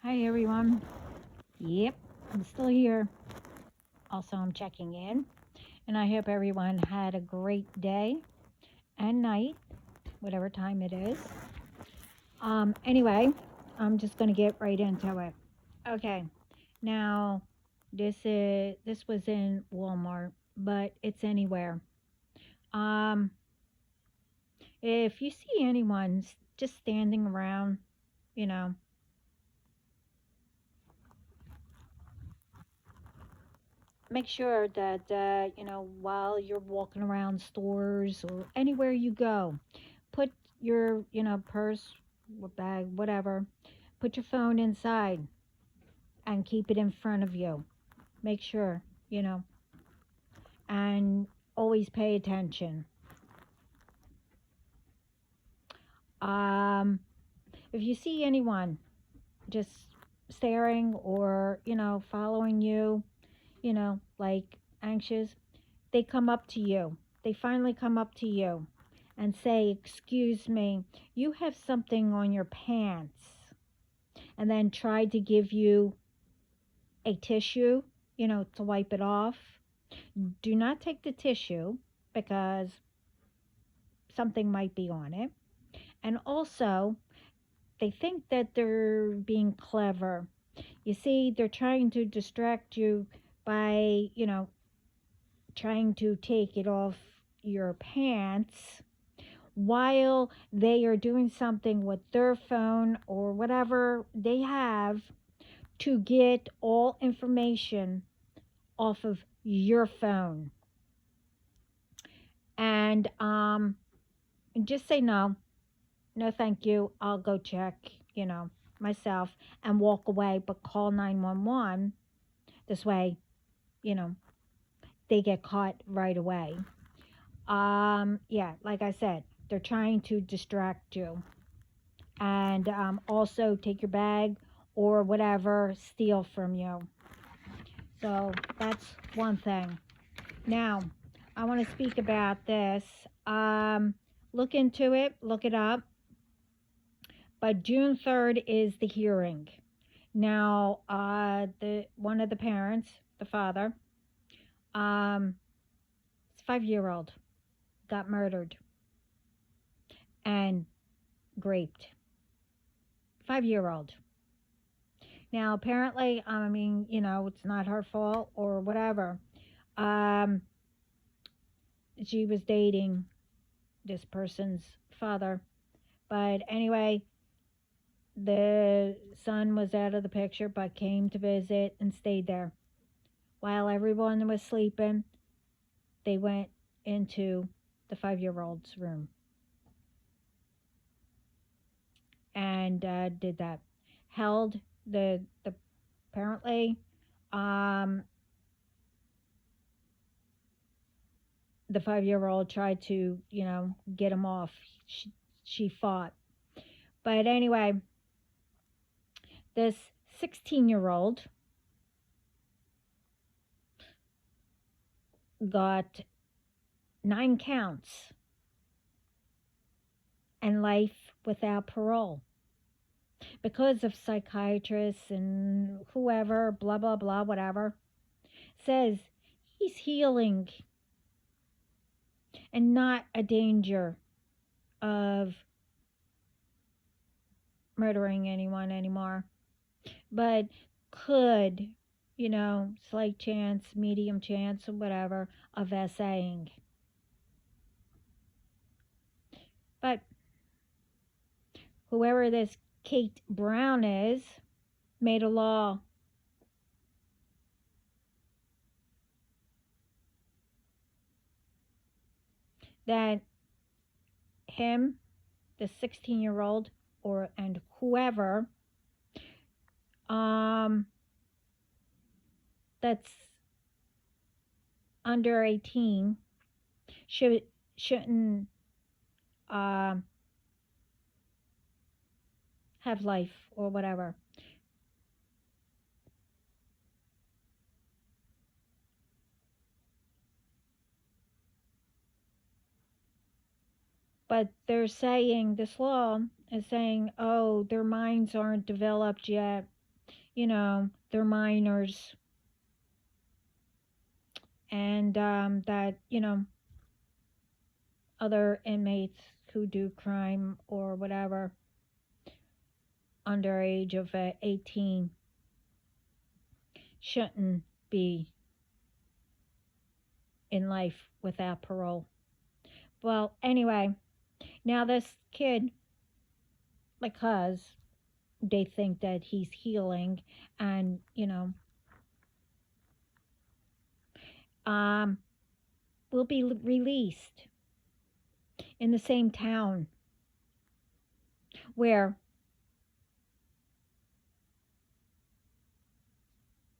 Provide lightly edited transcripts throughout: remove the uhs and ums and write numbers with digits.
Hi everyone. Yep, I'm still here. Also, I'm checking in, and I hope everyone had a great day and night, whatever time it is. Anyway, I'm just gonna get right into it. Okay, now this was in Walmart, but it's anywhere. Um, if you see anyone just standing around, you know, make sure that while you're walking around stores or anywhere you go, put your purse or bag, whatever, put your phone inside and keep it in front of you. Make sure, and always pay attention. um if you see anyone just staring or following you, like anxious, they come up to you. They finally come up to you and say, "Excuse me, you have something on your pants." And then try to give you a tissue, to wipe it off. Do not take the tissue because something might be on it. And also, they think that they're being clever. You see, they're trying to distract you by, trying to take it off your pants while they are doing something with their phone or whatever they have to get all information off of your phone. And just say no, no, thank you. I'll go check, myself and walk away, but call 911. This way, you know, they get caught right away. Yeah, like I said, they're trying to distract you. And also take your bag or whatever steal from you. So that's one thing. Now, I want to speak about this. Look into it, look it up. But June 3rd is the hearing. Now, the one of the parents, the father, his 5-year old, got murdered and raped. 5-year old. Now, apparently, I mean, it's not her fault or whatever. Um, she was dating this person's father. But anyway, the son was out of the picture but came to visit and stayed there. While everyone was sleeping, they went into the 5-year old's room and did that. Held the apparently um, the 5-year old tried to get him off. She fought, but anyway, this 16-year-old got 9 counts and life without parole because of psychiatrists and whoever, blah blah blah, whatever, says he's healing and not a danger of murdering anyone anymore, but could, slight chance, medium chance, or whatever, of essaying. But whoever this Kate Brown is made a law that him, the 16-year-old, or and whoever um that's under 18 shouldn't um have life or whatever. But they're saying this law is saying, oh, their minds aren't developed yet. they're minors, and that, other inmates who do crime or whatever under age of 18 shouldn't be in life without parole. Well, anyway, now this kid, because they think that he's healing, and um, will be released in the same town where,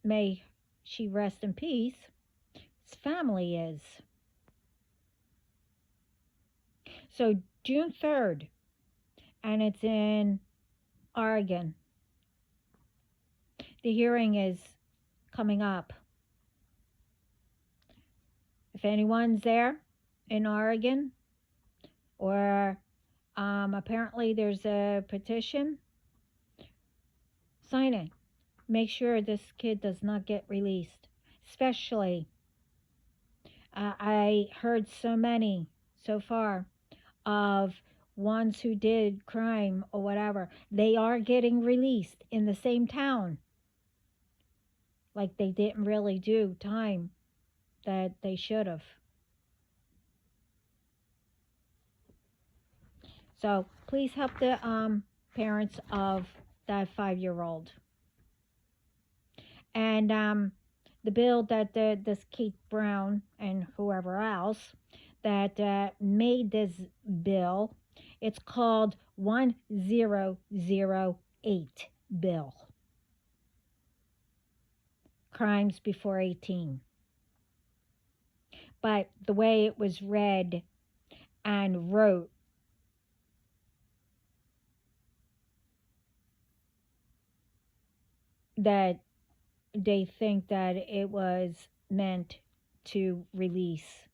may she rest in peace, his family is. So June 3rd, and it's in Oregon. The hearing is coming up. If anyone's there in Oregon, or apparently there's a petition, sign it. Make sure this kid does not get released. Especially, I heard so many so far of ones who did crime or whatever. They are getting released in the same town. Like they didn't really do time that they should have. So please help the parents of that 5-year-old. And the bill that this Kate Brown and whoever else that made this bill, it's called 1008 bill. Crimes before 18. But the way it was read and wrote, that they think that it was meant to release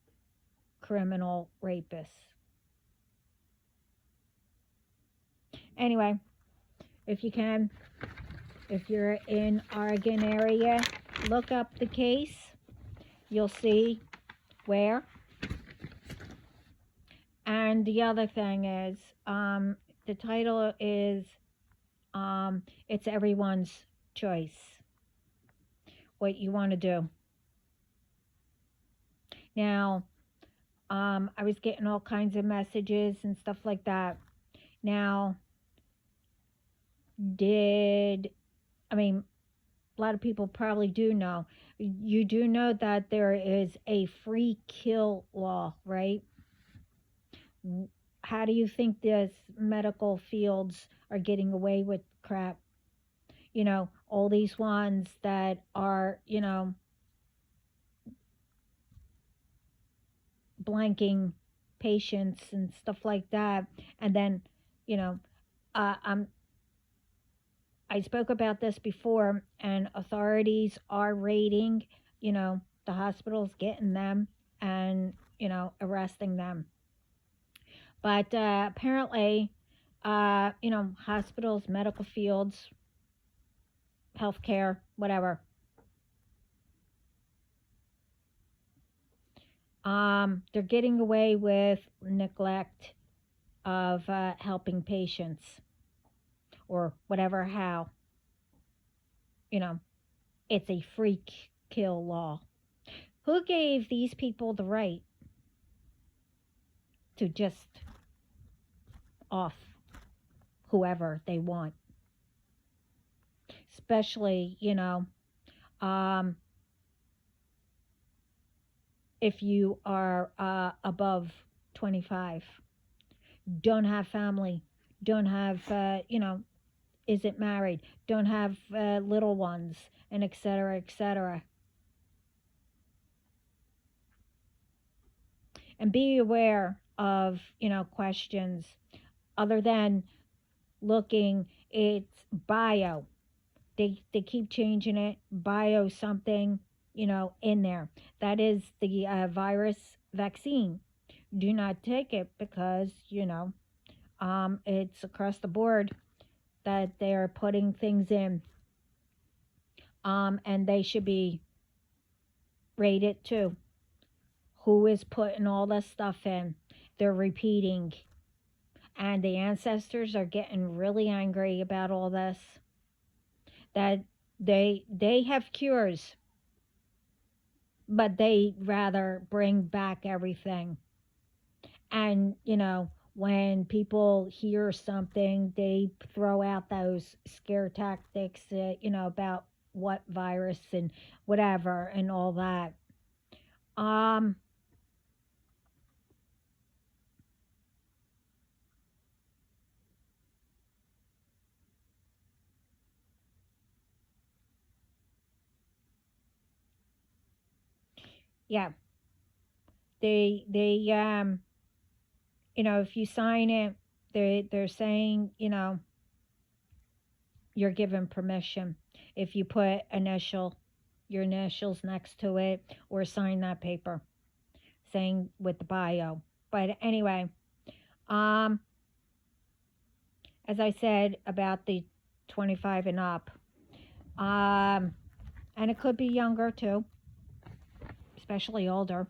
criminal rapists. Anyway, if you can, if you're in Oregon area, look up the case. You'll see where. And the other thing is, the title is, it's everyone's choice what you want to do. Now, I was getting all kinds of messages and stuff like that. Now, a lot of people probably do know. You do know that there is a free kill law, right? How do you think this medical fields are getting away with crap? All these ones that are, blanking patients and stuff like that. And then, I spoke about this before, and authorities are raiding, the hospitals, getting them and, arresting them. But apparently, hospitals, medical fields, healthcare, whatever, they're getting away with neglect of helping patients, or whatever, how. It's a free kill law. Who gave these people the right to just off whoever they want? Especially, if you are above 25, don't have family, don't have, isn't married, don't have little ones, and etc., etc. And be aware of, questions other than looking, it's bio. They keep changing it, bio something, in there. That is the virus vaccine. Do not take it because, it's across the board that they're putting things in. And they should be rated too. Who is putting all this stuff in? They're repeating, and the ancestors are getting really angry about all this. That they have cures, but they rather bring back everything. And when people hear something, they throw out those scare tactics, about what virus and whatever and all that. Um, yeah, they if you sign it, they're saying, you're given permission. If you put your initials next to it, or sign that paper saying with the bio. But anyway, um, as I said about the 25 and up, um, and it could be younger too, especially older.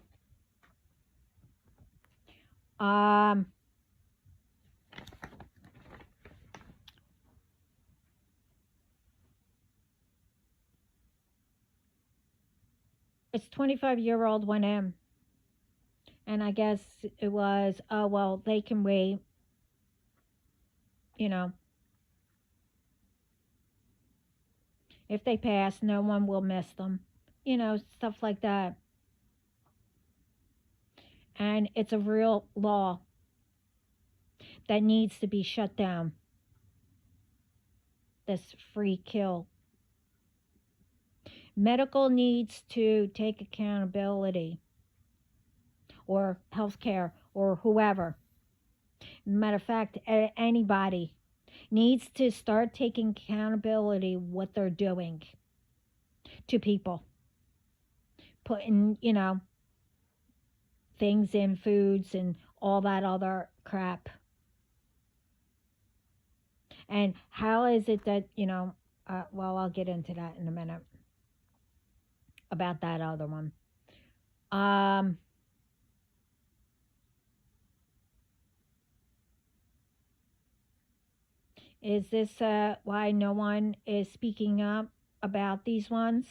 Um, it's 25-year-old went in, and I guess it was, oh well, they can wait, you know, if they pass, no one will miss them, stuff like that. And it's a real law that needs to be shut down. This free kill. Medical needs to take accountability, or healthcare, or whoever. Matter of fact, anybody needs to start taking accountability what they're doing to people, putting things in foods and all that other crap. And how is it that well, I'll get into that in a minute about that other one. um is this why no one is speaking up about these ones,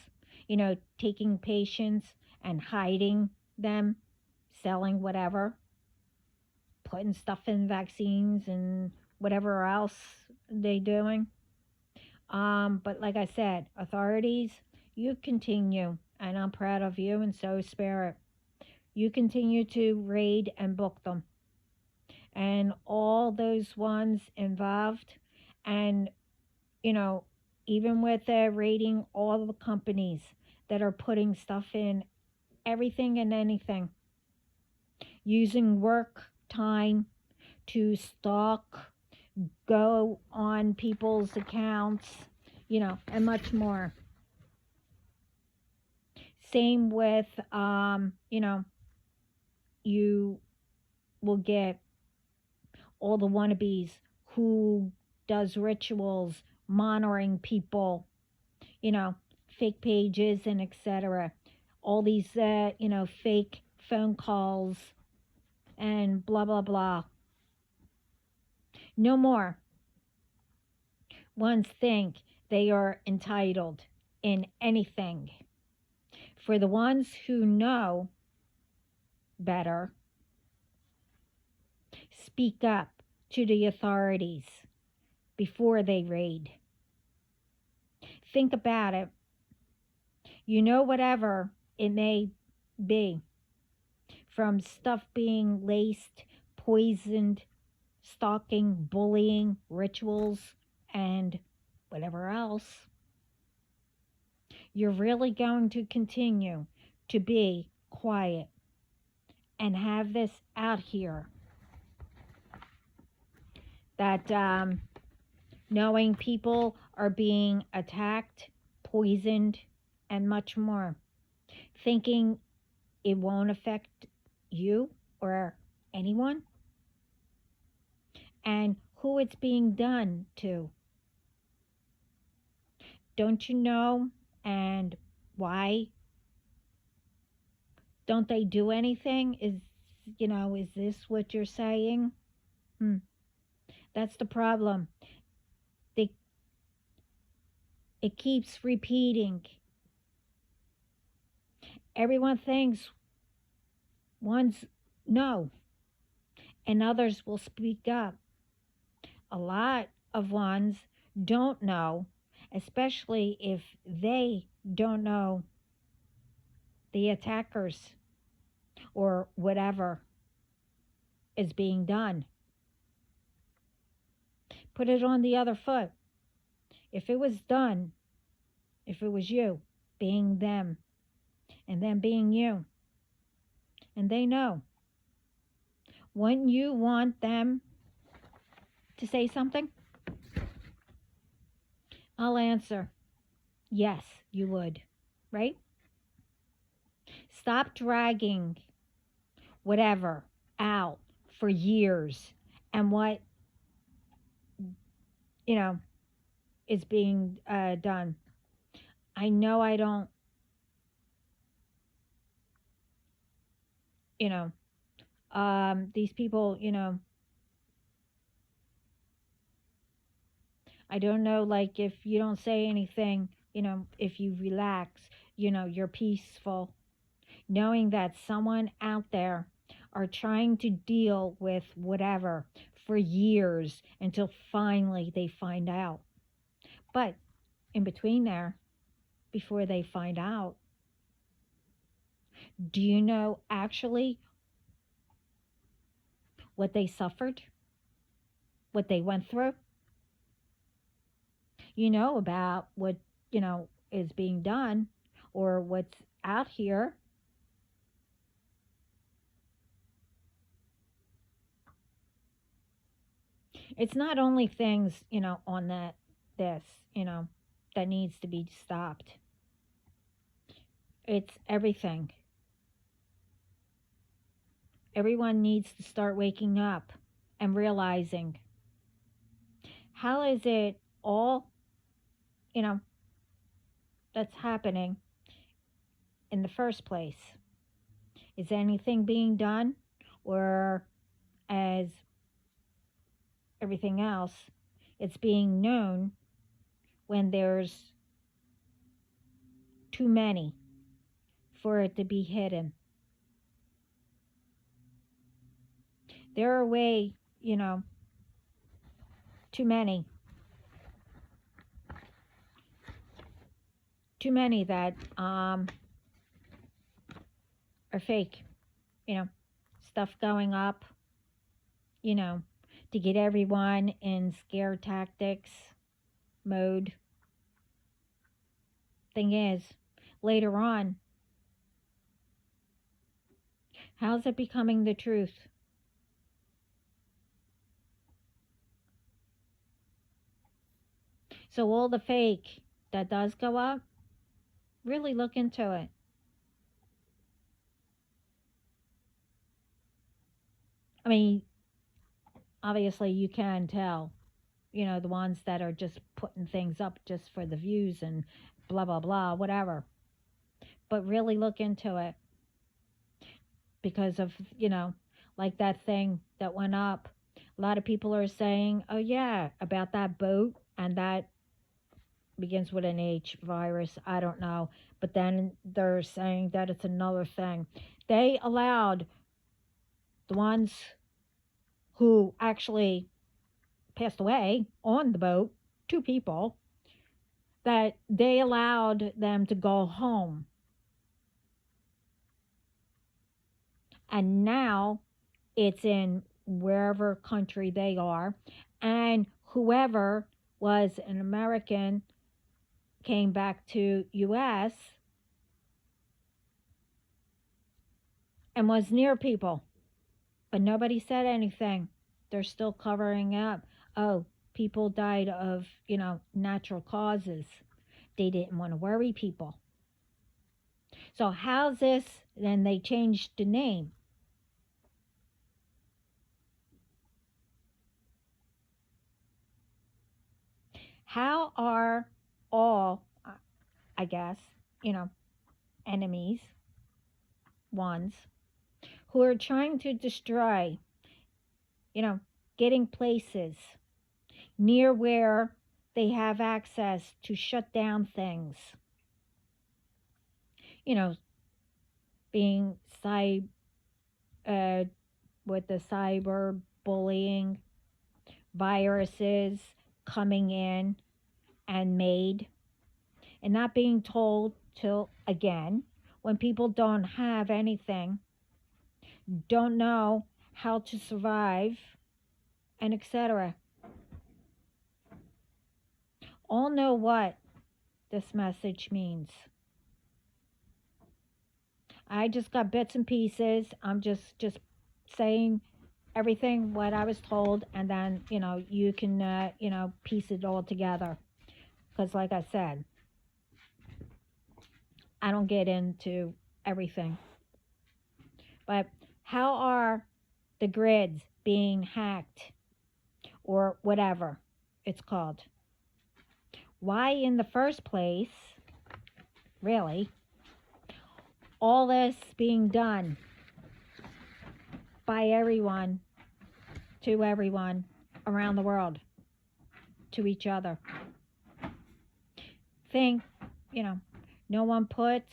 taking patients and hiding them, selling whatever, putting stuff in vaccines and whatever else they doing? But like I said, authorities, you continue, and I'm proud of you, and so is Spirit. You continue to raid and book them, and all those ones involved, and you know, even with raiding all the companies that are putting stuff in everything and anything, using work time to stalk, go on people's accounts, and much more. Same with, you will get all the wannabes who does rituals, monitoring people, you know, fake pages and etc. All these, fake phone calls and blah, blah, blah. No more. Ones think they are entitled in anything. For the ones who know better, speak up to the authorities before they raid. Think about it. Whatever it may be, from stuff being laced, poisoned, stalking, bullying, rituals, and whatever else, you're really going to continue to be quiet and have this out here that knowing people are being attacked, poisoned, and much more, thinking it won't affect you or anyone, and who it's being done to. Don't you know And why don't they do anything? Is this what you're saying? Hmm. That's the problem. They, it keeps repeating. Everyone thinks one's no, and others will speak up. A lot of ones don't know, especially if they don't know the attackers or whatever is being done. Put it on the other foot. If it was done, if it was you being them and them being you, and they know, wouldn't you want them to say something? I'll answer yes, you would, right? Stop dragging whatever out for years and what, you know, is being done. I know I don't, you know, these people, I don't know, like if you don't say anything, if you relax, you're peaceful, knowing that someone out there are trying to deal with whatever for years until finally they find out. But in between there, before they find out, do you know actually what they suffered, what they went through? You know about what, is being done or what's out here. It's not only things, on this, you know, that needs to be stopped. It's everything. Everyone needs to start waking up and realizing, how is it all, you know, that's happening in the first place? Is anything being done? Or as everything else, it's being known when there's too many for it to be hidden. There are way, too many, that are fake, you know, stuff going up, you know, to get everyone in scare tactics mode. Thing is, later on, how's it becoming the truth? So all the fake that does go up, really look into it. I mean, obviously you can tell, the ones that are just putting things up just for the views and blah, blah, blah, whatever. But really look into it because of, like that thing that went up. A lot of people are saying, oh, yeah, about that boat, and that begins with an H, virus. I don't know. But then they're saying that it's another thing. They allowed the ones who actually passed away on the boat, 2 people, that they allowed them to go home. And now it's in wherever country they are. And whoever was an American came back to US and was near people. But nobody said anything. They're still covering up. Oh, people died of, natural causes. They didn't want to worry people. So how's this? Then they changed the name. How are all I guess, you know, enemies, ones, who are trying to destroy, you know, getting places near where they have access to shut down things, you know, being uh, with the cyber bullying, viruses coming in and made, and not being told till again when people don't have anything, don't know how to survive, and etc. All know what this message means. I just got bits and pieces. I'm just saying everything what I was told, and then you can piece it all together. Because like I said, I don't get into everything. But how are the grids being hacked or whatever it's called? Why in the first place, really, all this being done by everyone to everyone around the world, to each other? Think, no one puts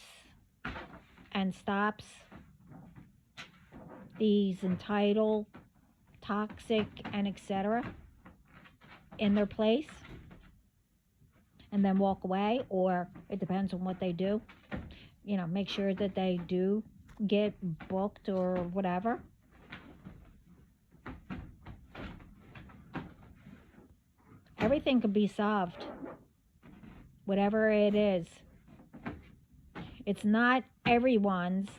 and stops these entitled, toxic, and etc. in their place and then walk away, or it depends on what they do. Make sure that they do get booked or whatever. Everything can be solved, whatever it is. It's not everyone's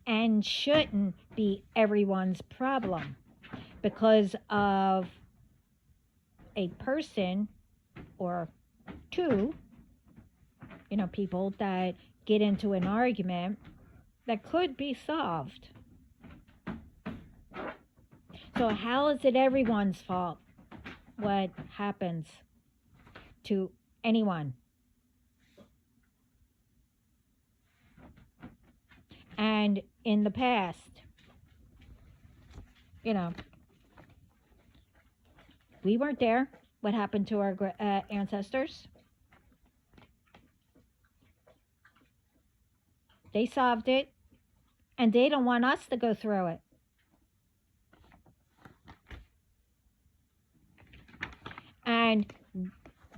and shouldn't be everyone's problem because of a person or two, people that get into an argument that could be solved. So how is it everyone's fault what happens to anyone? And in the past, we weren't there. What happened to our ancestors? They solved it, and they don't want us to go through it. And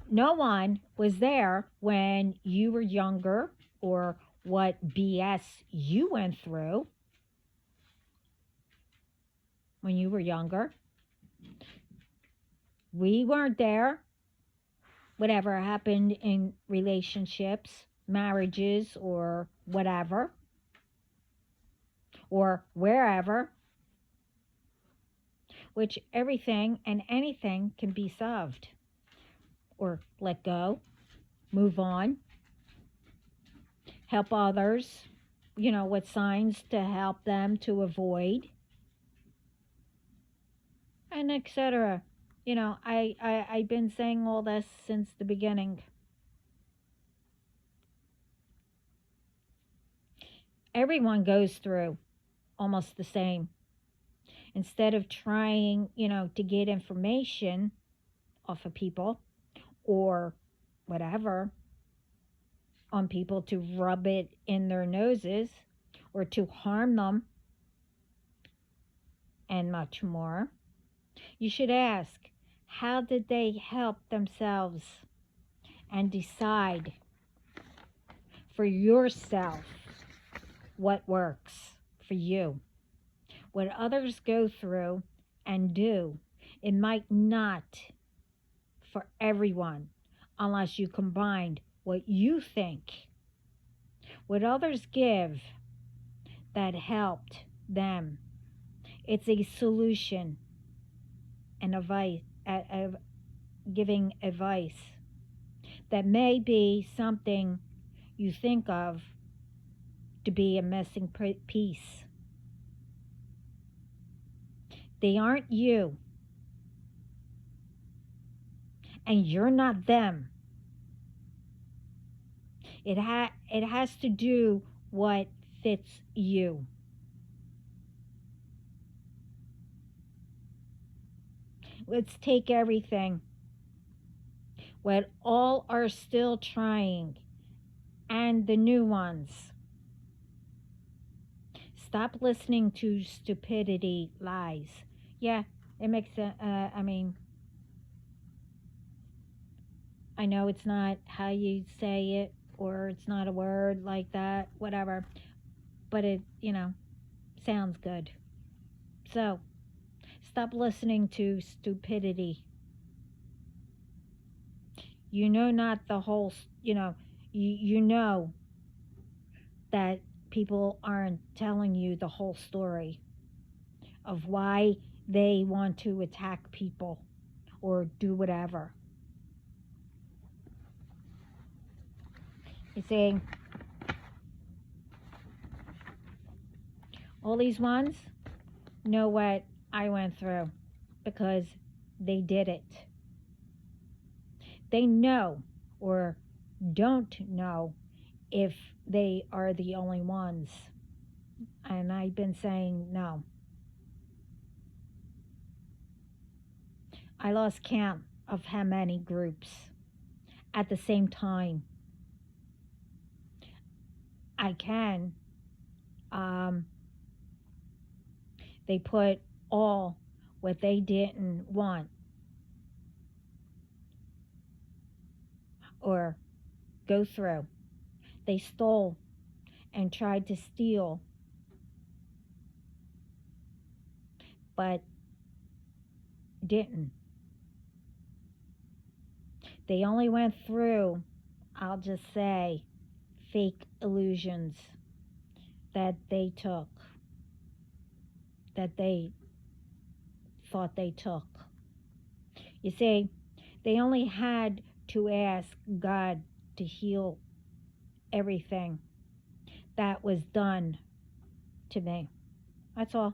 no one was there when you were younger or what BS you went through when you were younger. We weren't there. Whatever happened in relationships, marriages, or whatever, or wherever, which everything and anything can be solved or let go, move on, help others, with signs to help them to avoid, and etc. I've been saying all this since the beginning. Everyone goes through almost the same. Instead of trying, to get information off of people or whatever on people to rub it in their noses or to harm them and much more, you should ask, how did they help themselves? And decide for yourself what works for you. What others go through and do, it might not for everyone unless you combined what you think, what others give that helped them. It's a solution and advice, giving advice that may be something you think of to be a missing piece. They aren't you, and you're not them. It has to do what fits you. Let's take everything. What all are still trying and the new ones. Stop listening to stupidity lies. Yeah, it makes sense. I mean, I know it's not how you say it, or it's not a word like that, whatever, but it, sounds good. So, stop listening to stupidity. You know, not the whole, you know that people aren't telling you the whole story of why they want to attack people or do whatever. You see, all these ones know what I went through because they did it. They know or don't know if they are the only ones. And I've been saying no. I lost count of how many groups at the same time. I can. Um, they put all what they didn't want or go through. They stole and tried to steal, but didn't. They only went through, I'll just say, fake illusions that they took, that they thought they took. You see, they only had to ask God to heal everything that was done to me. That's all.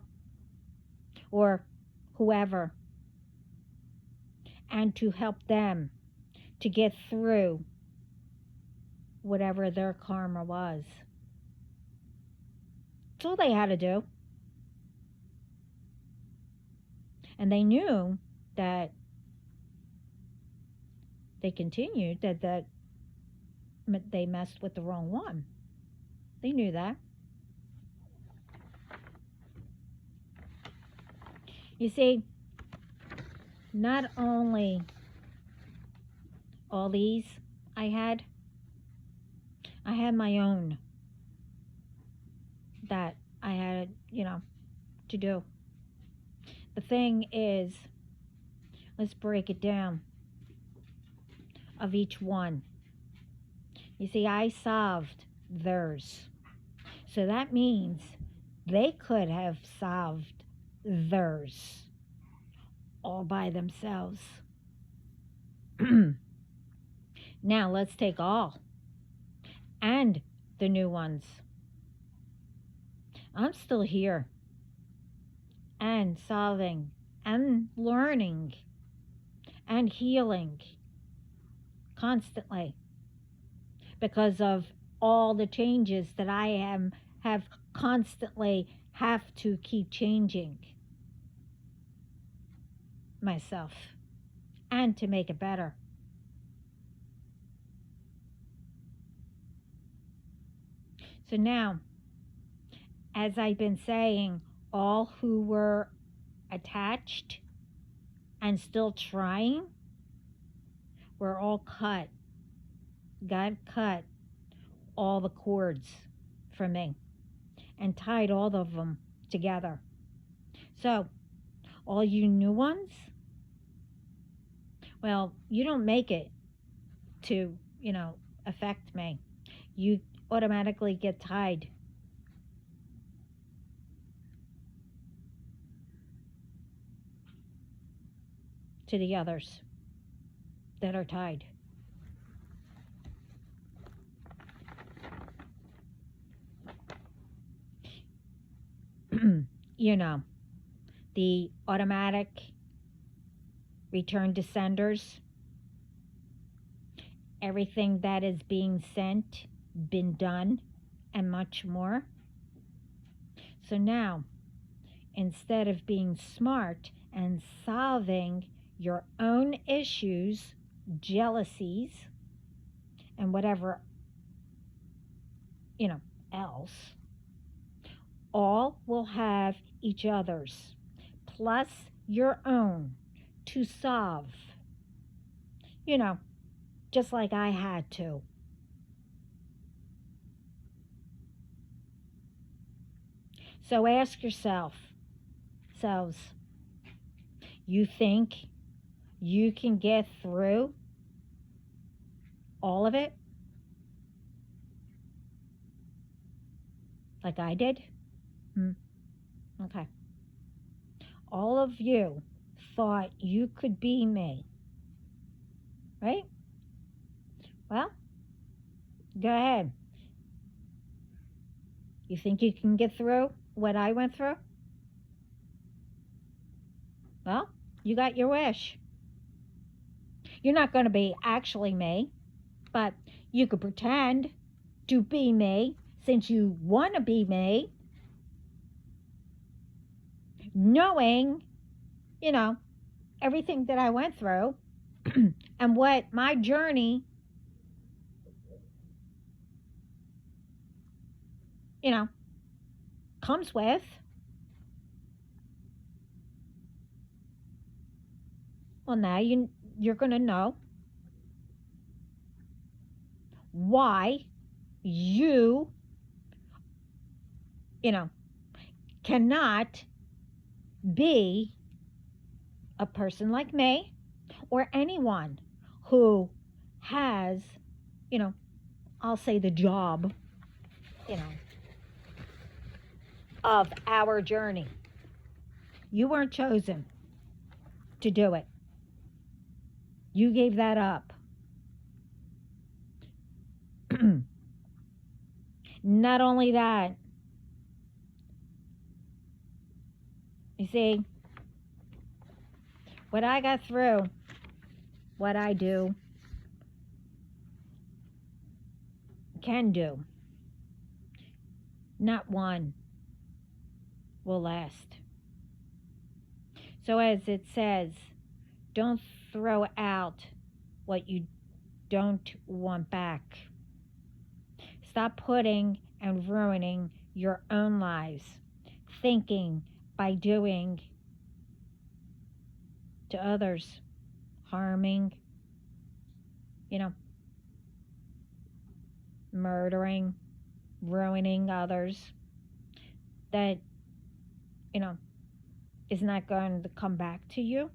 Or whoever. And to help them to get through whatever their karma was. That's all they had to do. And they knew that they continued, that they messed with the wrong one. They knew that. You see, not only all these I had my own that I had, to do. The thing is, let's break it down of each one. You see, I solved theirs. So that means they could have solved theirs all by themselves. Now let's take all and the new ones. I'm still here and solving and learning and healing constantly because of all the changes that I have constantly have to keep changing myself and to make it better. So now, as I've been saying, all who were attached and still trying were all cut. God cut all the cords from me and tied all of them together. So, all you new ones, well, you don't make it to, affect me. You automatically get tied. To the others that are tied. The automatic return to senders, everything that is being sent been done, and much more. So now, instead of being smart and solving your own issues, jealousies, and whatever, you know, else, all will have each other's, plus your own, to solve. You know, just like I had to. So ask yourself, selves, you think you can get through all of it like I did? Okay. All of you thought you could be me, right? Well, go ahead. You think you can get through what I went through? Well, you got your wish. You're not going to be actually me, but you could pretend to be me since you want to be me, knowing, you know, everything that I went through and what my journey, you know, comes with. Well, now you're going to know why you, you know, cannot be a person like me or anyone who has, you know, I'll say the job, you know, of our journey. You weren't chosen to do it. You gave that up. Not only that, you see, what I got through, what I do, can do, not one will last. So, as it says, don't throw out what you don't want back. Stop putting and ruining your own lives, thinking by doing to others, harming, you know, murdering, ruining others, that, you know, is not going to come back to you.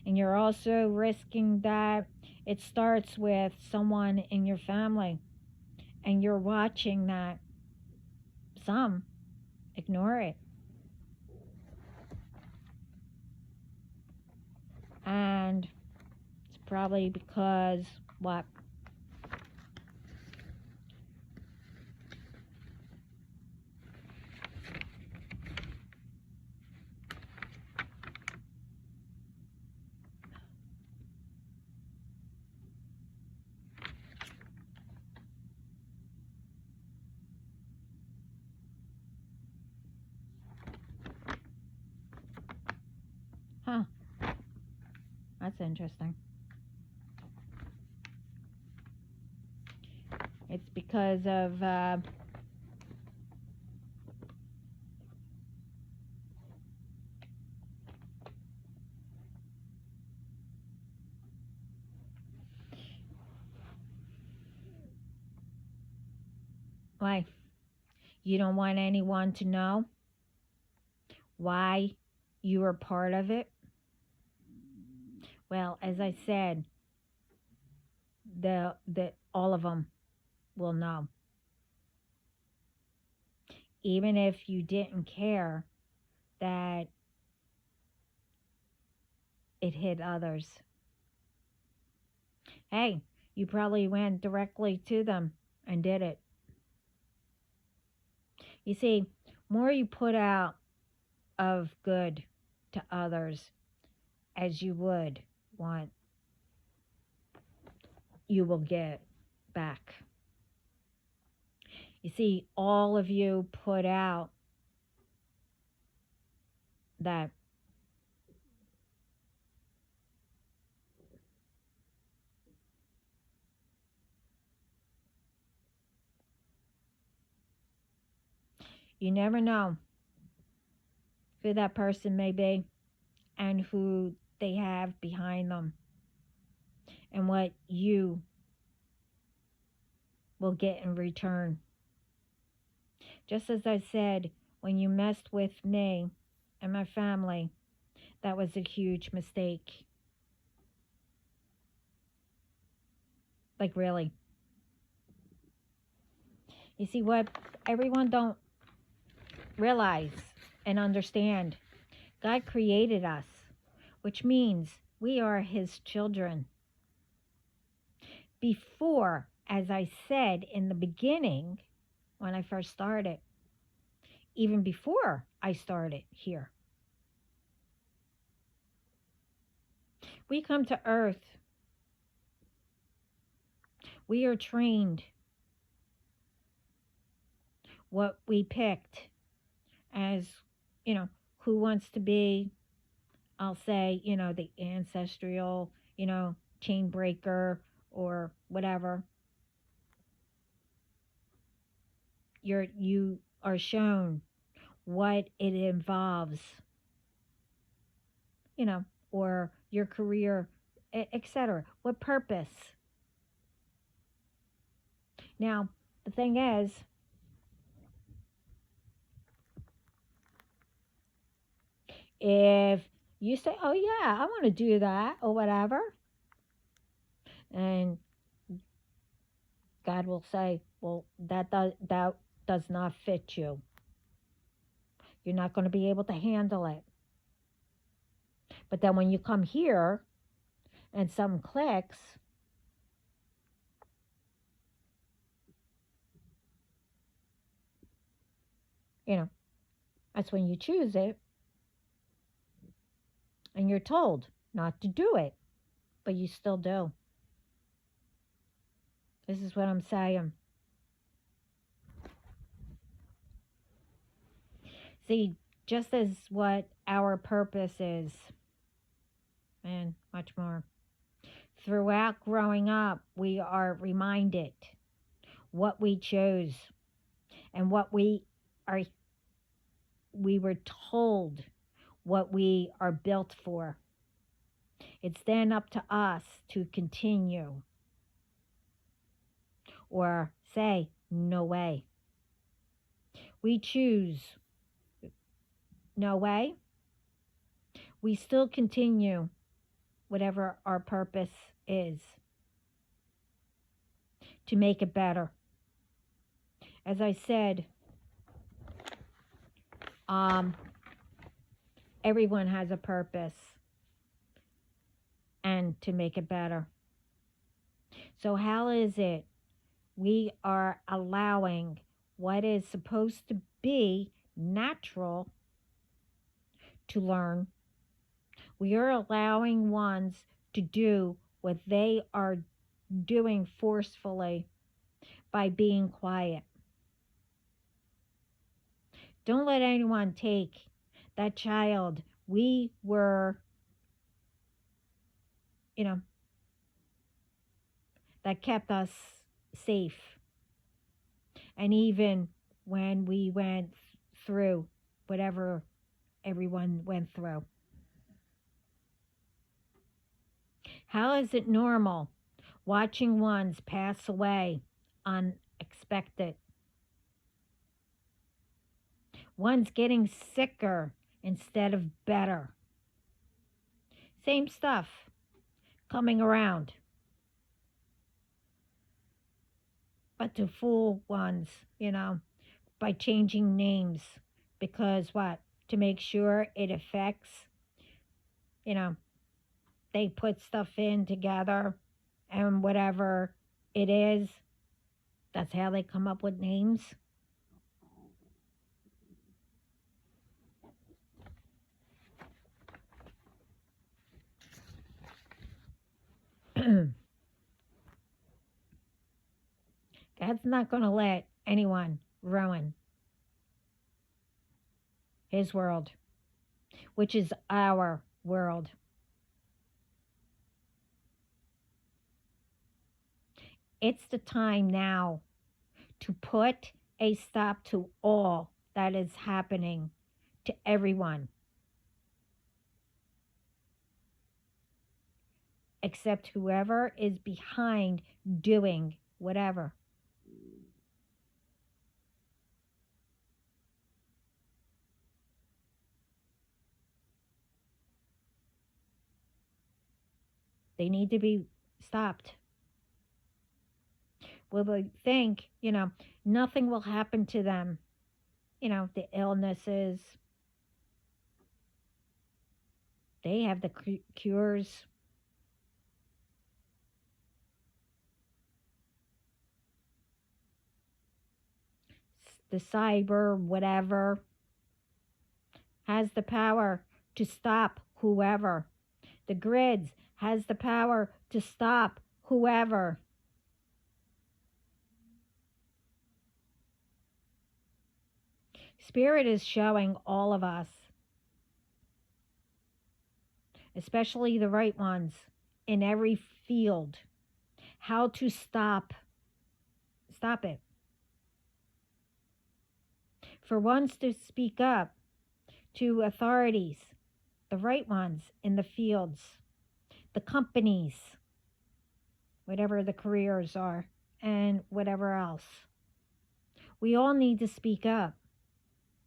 And you're also risking that it starts with someone in your family, and you're watching that some ignore it. And it's probably because what? Huh. That's interesting. It's because of why? You don't want anyone to know why you were part of it? Well, as I said, the all of them will know. Even if you didn't care that it hit others. Hey, you probably went directly to them and did it. You see, more you put out of good to others as you would want you will get back. You see, all of you put out that you never know who that person may be and who they have behind them and what you will get in return. Just as I said, when you messed with me and my family, that was a huge mistake. Like, really. You see what everyone don't realize and understand? God created us, which means we are his children. Before, as I said in the beginning, when I first started, even before I started here, we come to earth. We are trained what we picked as, who wants to be, I'll say, the ancestral, chain breaker or whatever. You are shown what it involves, or your career, etc. What purpose? Now, the thing is, if you say, oh yeah, I want to do that or whatever, and God will say, well, that does not fit you. You're not going to be able to handle it. But then when you come here and something clicks, that's when you choose it and you're told not to do it, but you still do. This is what I'm saying. See, just as what our purpose is, and much more. Throughout growing up, we are reminded what we chose and what we were told what we are built for. It's then up to us to continue or say, no way. We choose no way. We still continue whatever our purpose is to make it better. As I said, everyone has a purpose and to make it better. So how is it we are allowing what is supposed to be natural to learn? We are allowing ones to do what they are doing forcefully by being quiet. Don't let anyone take that child. We were, that kept us safe. And even when we went through whatever everyone went through. How is it normal watching ones pass away unexpected? One's getting sicker instead of better. Same stuff coming around. But to fool ones, by changing names. Because what? To make sure it affects, they put stuff in together and whatever it is, that's how they come up with names. God's not going to let anyone ruin his world, which is our world. It's the time now to put a stop to all that is happening to everyone, except whoever is behind doing whatever. They need to be stopped. Will they think, nothing will happen to them? The illnesses, they have the cures. The cyber, whatever, has the power to stop whoever. The grids has the power to stop whoever. Spirit is showing all of us, especially the right ones in every field, how to stop it. For ones to speak up to authorities, the right ones in the fields, the companies, whatever the careers are, and whatever else. We all need to speak up,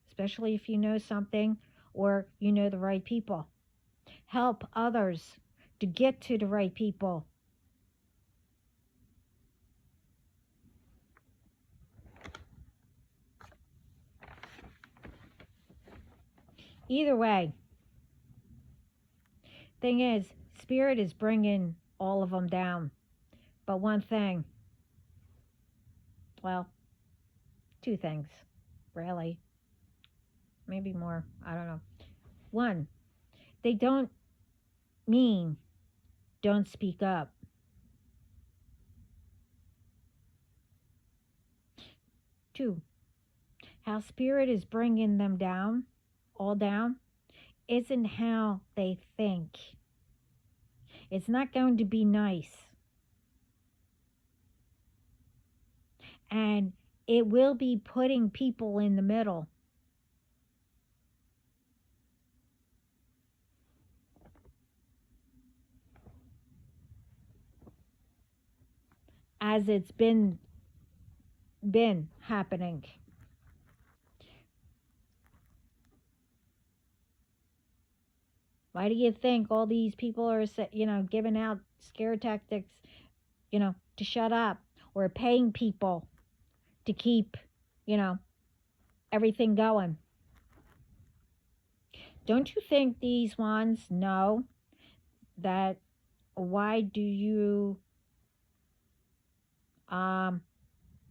especially if you know something or you know the right people. Help others to get to the right people. Either way, thing is, Spirit is bringing all of them down. But one thing, well, two things, really. Maybe more, I don't know. One, they don't mean don't speak up. Two, how Spirit is bringing them down, all down, isn't how they think. It's not going to be nice. And it will be putting people in the middle. As it's been happening. Why do you think all these people are, giving out scare tactics, to shut up, or paying people to keep, everything going? Don't you think these ones know that? Why do you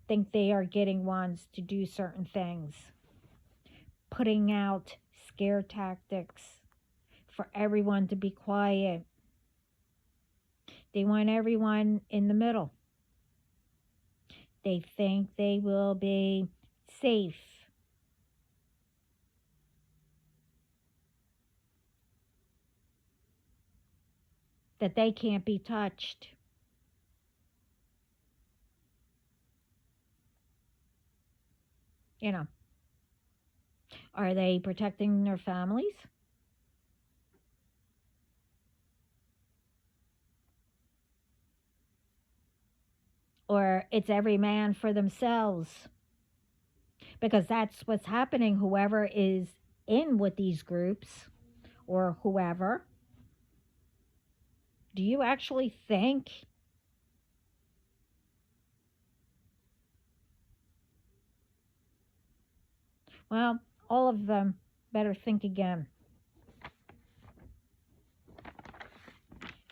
think they are getting ones to do certain things? Putting out scare tactics for everyone to be quiet. They want everyone in the middle. They think they will be safe. That they can't be touched. Are they protecting their families? Or it's every man for themselves? Because that's what's happening, whoever is in with these groups or whoever. Do you actually think well, all of them better think again.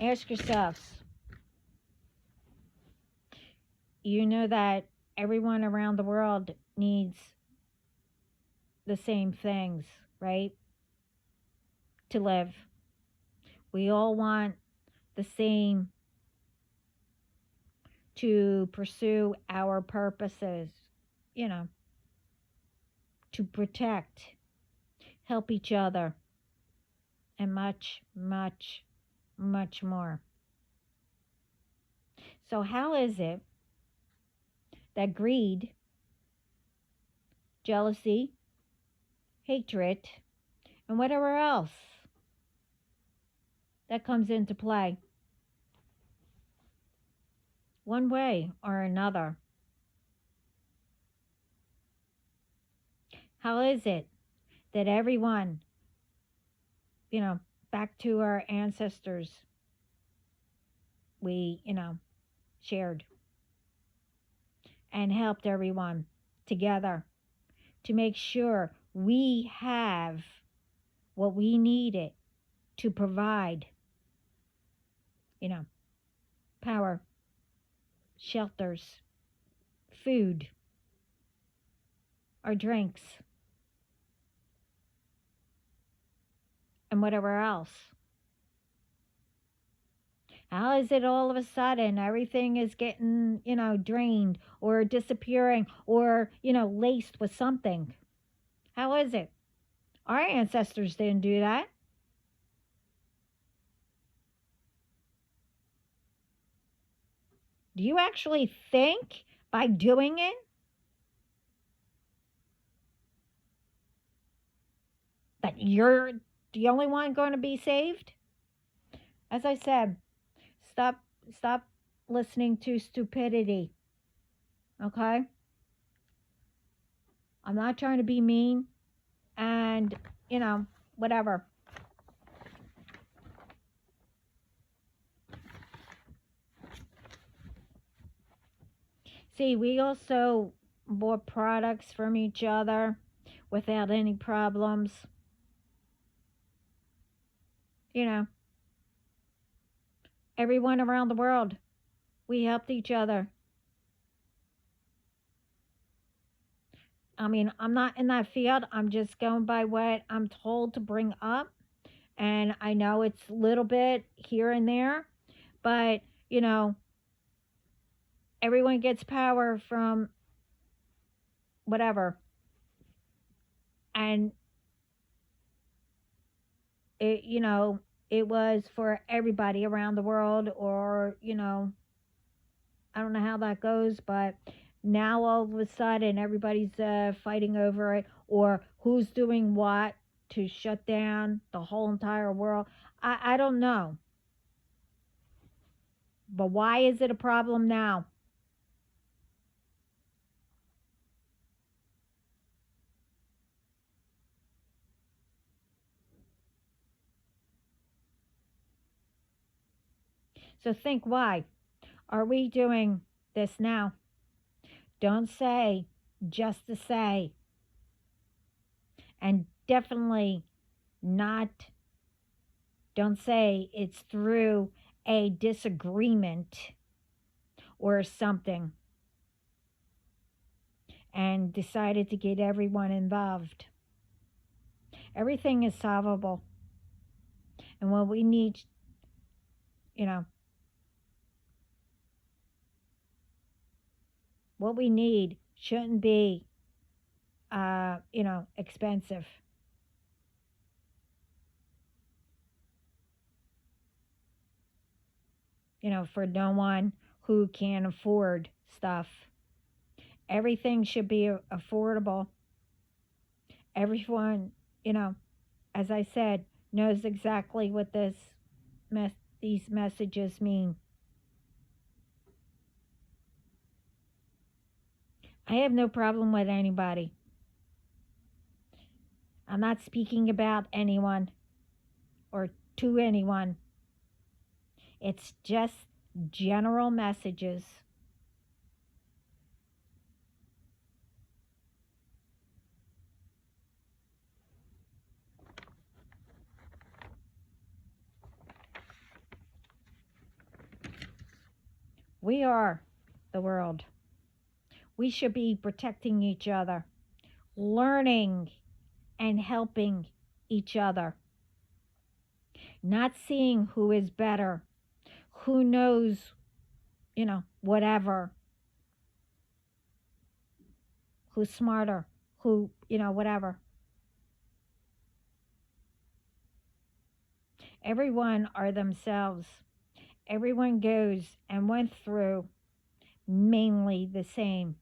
Ask yourselves, you know that everyone around the world needs the same things, right? To live. We all want the same to pursue our purposes, you know, to protect, help each other, and much, much, much more. So, how is it that greed, jealousy, hatred, and whatever else that comes into play, one way or another, how is it that everyone, you know, back to our ancestors, we, shared and helped everyone together to make sure we have what we needed to provide, you know, power, shelters, food, or drinks, and whatever else. How is it all of a sudden everything is getting, drained or disappearing or, laced with something? How is it? Our ancestors didn't do that. Do you actually think by doing it that you're the only one going to be saved? As I said, stop stop listening to stupidity. Okay? I'm not trying to be mean and, whatever. See, we also bought products from each other without any problems. Everyone around the world, we helped each other. I mean, I'm not in that field. I'm just going by what I'm told to bring up. And I know it's a little bit here and there, but, everyone gets power from whatever. And it was for everybody around the world, or, I don't know how that goes, but now all of a sudden everybody's fighting over it, or who's doing what to shut down the whole entire world. I don't know. But why is it a problem now? So think, why are we doing this now? Don't say just to say. And definitely not, don't say it's through a disagreement or something and decided to get everyone involved. Everything is solvable. And what we need, what we need shouldn't be, expensive. For no one who can afford stuff. Everything should be affordable. Everyone, as I said, knows exactly what these messages mean. I have no problem with anybody. I'm not speaking about anyone or to anyone. It's just general messages. We are the world. We should be protecting each other, learning and helping each other, not seeing who is better, who knows, whatever, who's smarter, who, whatever. Everyone are themselves. Everyone goes and went through mainly the same.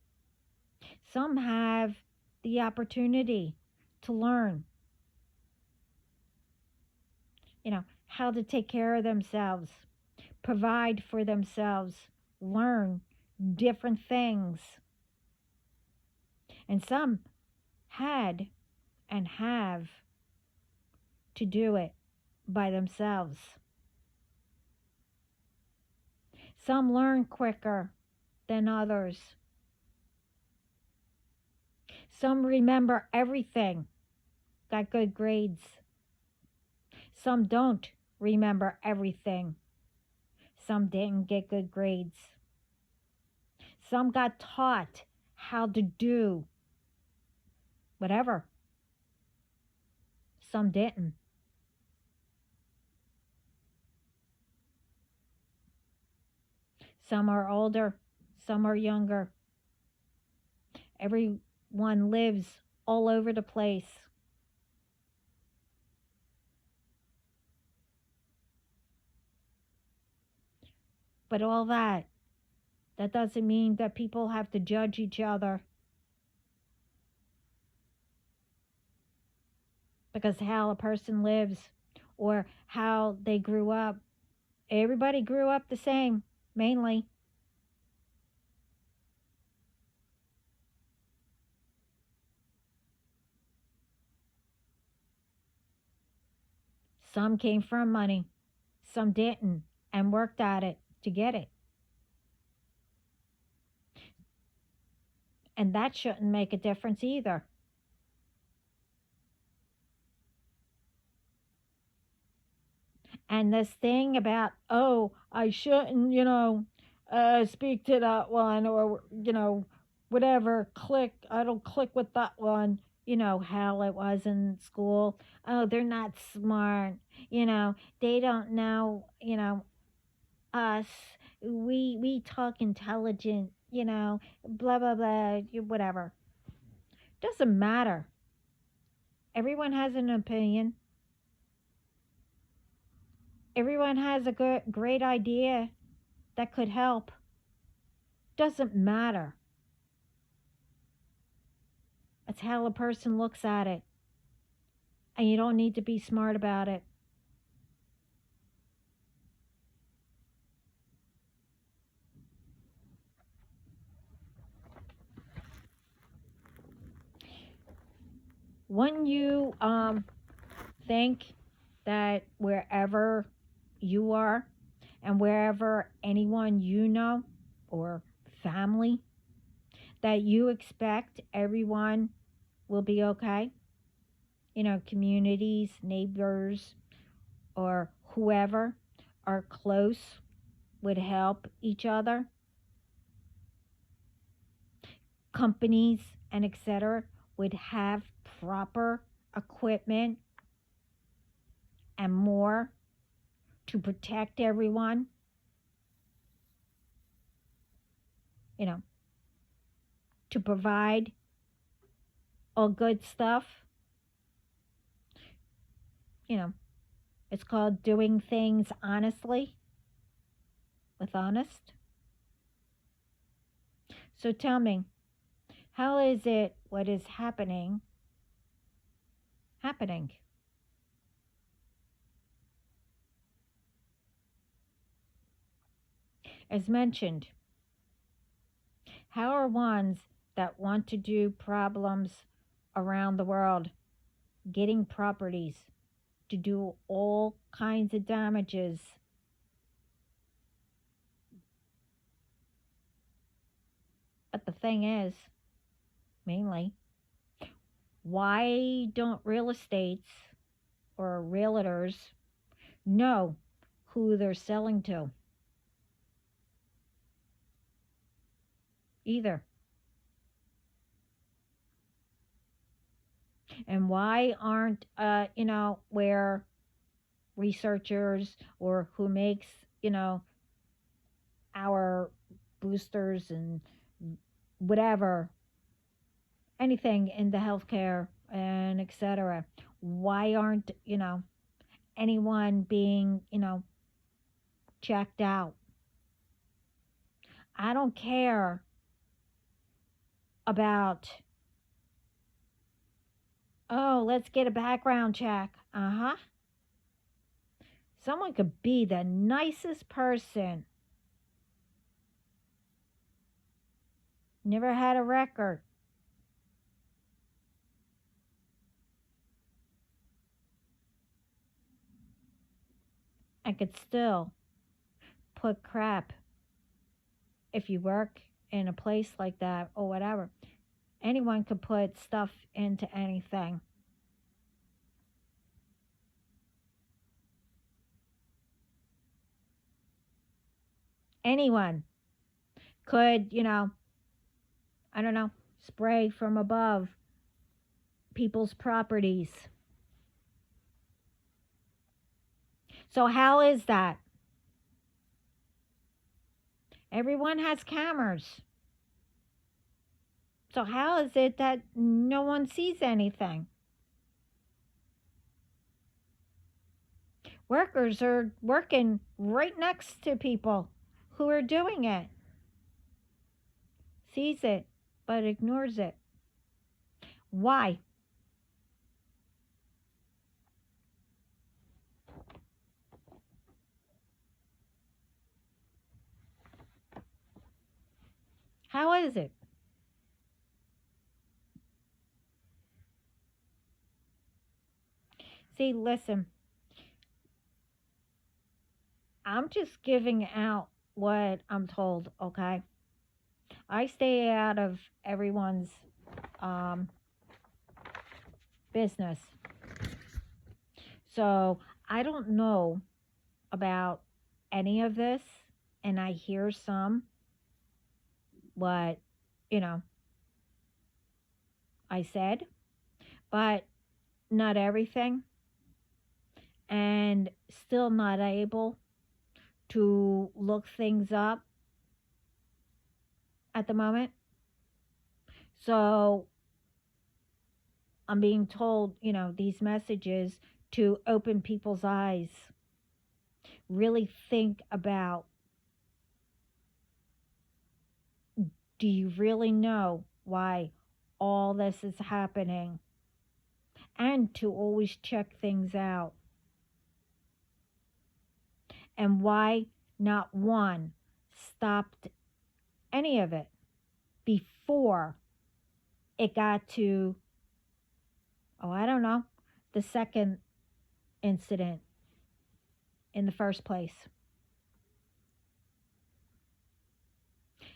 Some have the opportunity to learn, how to take care of themselves, provide for themselves, learn different things. And some had and have to do it by themselves. Some learn quicker than others. Some remember everything, got good grades. Some don't remember everything. Some didn't get good grades. Some got taught how to do whatever. Some didn't. Some are older, some are younger. Everyone lives all over the place. But all that doesn't mean that people have to judge each other. Because how a person lives or how they grew up, everybody grew up the same, mainly. Some came from money, some didn't, and worked at it to get it. And that shouldn't make a difference either. And this thing about, oh, I shouldn't, speak to that one or, whatever, I don't click with that one. You know how it was in school. Oh, they're not smart. They don't know, us. We talk intelligent, blah, blah, blah, whatever. Doesn't matter. Everyone has an opinion. Everyone has a great idea that could help. Doesn't matter. It's how a person looks at it. And you don't need to be smart about it. When you think that wherever you are and wherever anyone you know or family, that you expect everyone will be okay, communities, neighbors, or whoever are close would help each other, companies and etc. would have proper equipment and more to protect everyone, to provide all good stuff. It's called doing things honestly, with honest. So tell me, how is it what is happening? As mentioned, how are ones that want to do problems around the world getting properties to do all kinds of damages? But the thing is, mainly, why don't real estates or realtors know who they're selling to? Either. And why aren't, where researchers or who makes, our boosters and whatever, anything in the healthcare and etc. Why aren't, anyone being, checked out? I don't care about, oh, let's get a background check. Uh-huh. Someone could be the nicest person, never had a record, and could still put crap if you work in a place like that or whatever. Anyone could put stuff into anything. Anyone could, I don't know, spray from above people's properties. So, how is that? Everyone has cameras. So, how is it that no one sees anything? Workers are working right next to people who are doing it, sees it, but ignores it. Why? How is it? See, listen, I'm just giving out what I'm told, okay? I stay out of everyone's um, business. So I don't know about any of this, and I hear some, what, you know, I said, but not everything, and still not able to look things up at the moment. So I'm being told, these messages to open people's eyes. Really think about, do you really know why all this is happening? And to always check things out. And why not one stopped any of it before it got to, oh, I don't know, the second incident in the first place?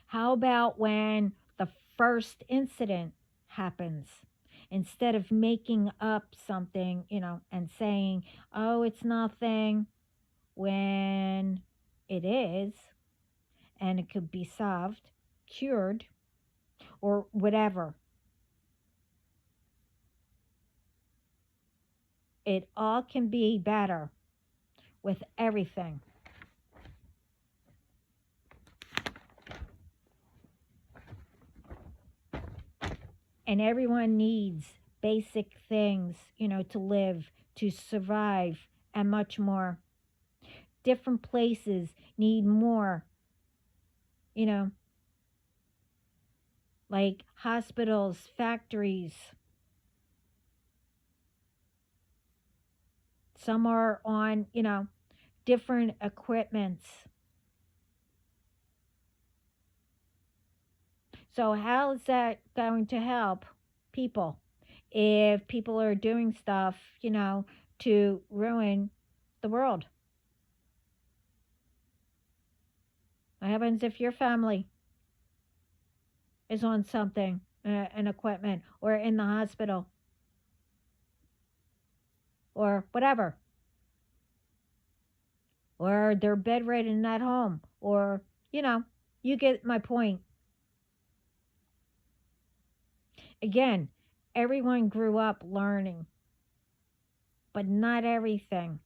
How about when the first incident happens? Instead of making up something, and saying, oh, it's nothing, when it is, and it could be solved, cured, or whatever. It all can be better with everything. And everyone needs basic things, to live, to survive, and much more. Different places need more, like hospitals, factories. Some are on, different equipments. So how is that going to help people if people are doing stuff, to ruin the world? What happens if your family is on something, an equipment, or in the hospital, or whatever? Or they're bedridden at home, or, you get my point. Again, everyone grew up learning, but not everything.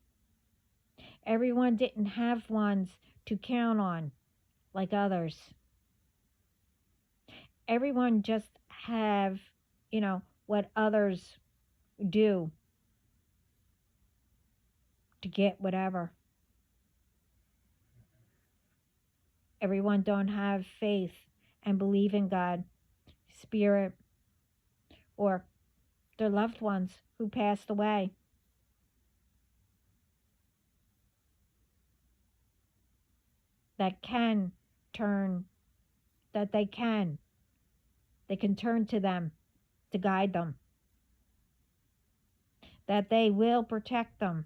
Everyone didn't have ones to count on like others. everyone just have, what others do to get whatever. Everyone don't have faith and believe in God, spirit, or their loved ones who passed away. That can turn, that they can. They can turn to them to guide them. That they will protect them.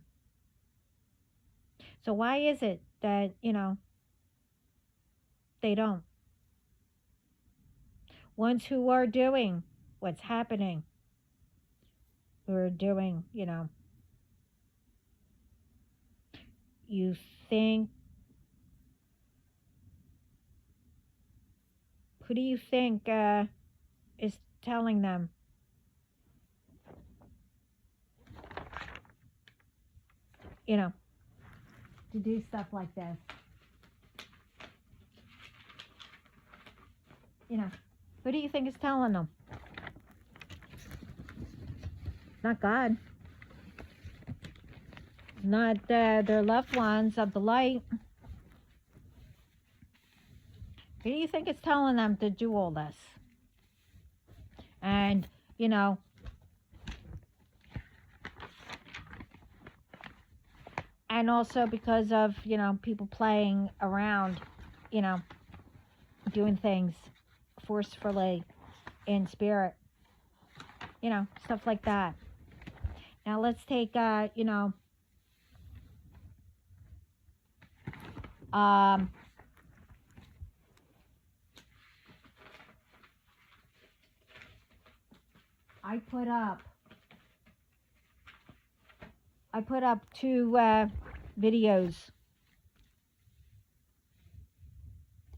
So why is it that, they don't? Ones who are doing what's happening, who are doing, you think, who do you think is telling them? To do stuff like this. Who do you think is telling them? Not God. Not their loved ones of the light. Who do you think is telling them to do all this? And, and also because of, people playing around, doing things forcefully in spirit, stuff like that. Now let's take, I put up two videos,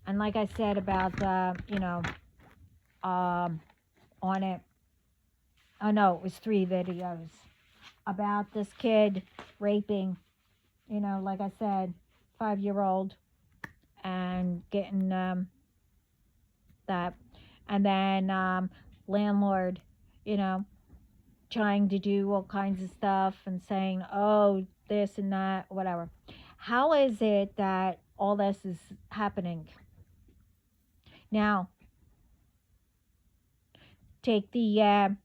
and like I said about on it. Oh no, it was 3 videos about this kid raping, like I said, 5-year-old, and getting that, and then landlord, trying to do all kinds of stuff and saying, oh, this and that, whatever. How is it that all this is happening? Now, take the,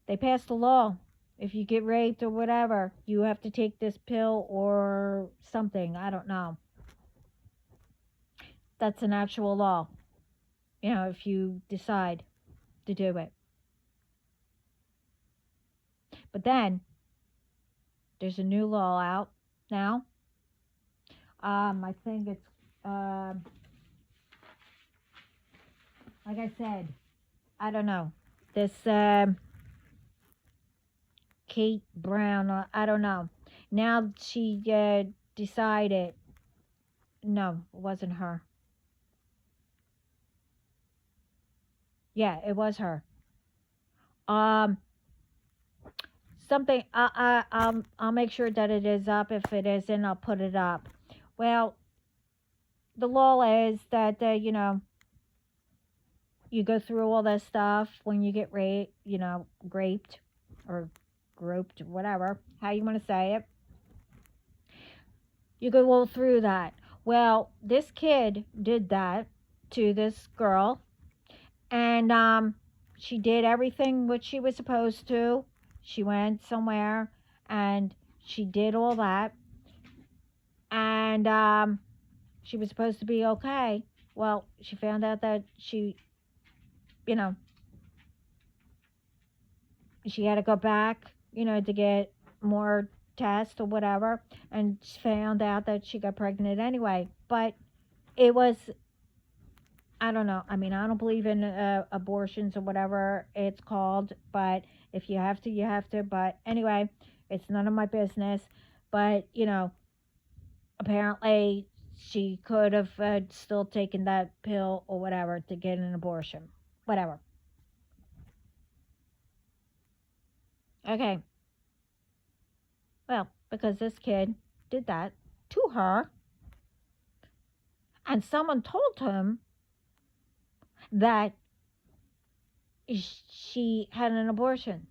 they passed a law. If you get raped or whatever, you have to take this pill or something. I don't know. That's an actual law, if you decide to do it. But then, there's a new law out now. I think it's, like I said, I don't know. This Kate Brown, I don't know. Now she decided, no, it wasn't her. Yeah, it was her. Something, I'll make sure that it is up. If it isn't, I'll put it up. Well, the law is that, you go through all this stuff when you get raped, graped or groped, whatever, how you want to say it. You go all through that. Well, this kid did that to this girl, and she did everything what she was supposed to. She went somewhere and she did all that, and she was supposed to be okay. Well, she found out that she had to go back, to get more tests or whatever, and found out that she got pregnant anyway. But it was, I don't know. I mean, I don't believe in abortions or whatever it's called, but if you have to, you have to. But anyway, it's none of my business. But, apparently she could have still taken that pill or whatever to get an abortion. Whatever. Okay. Well, because this kid did that to her, and someone told him, that she had an abortion.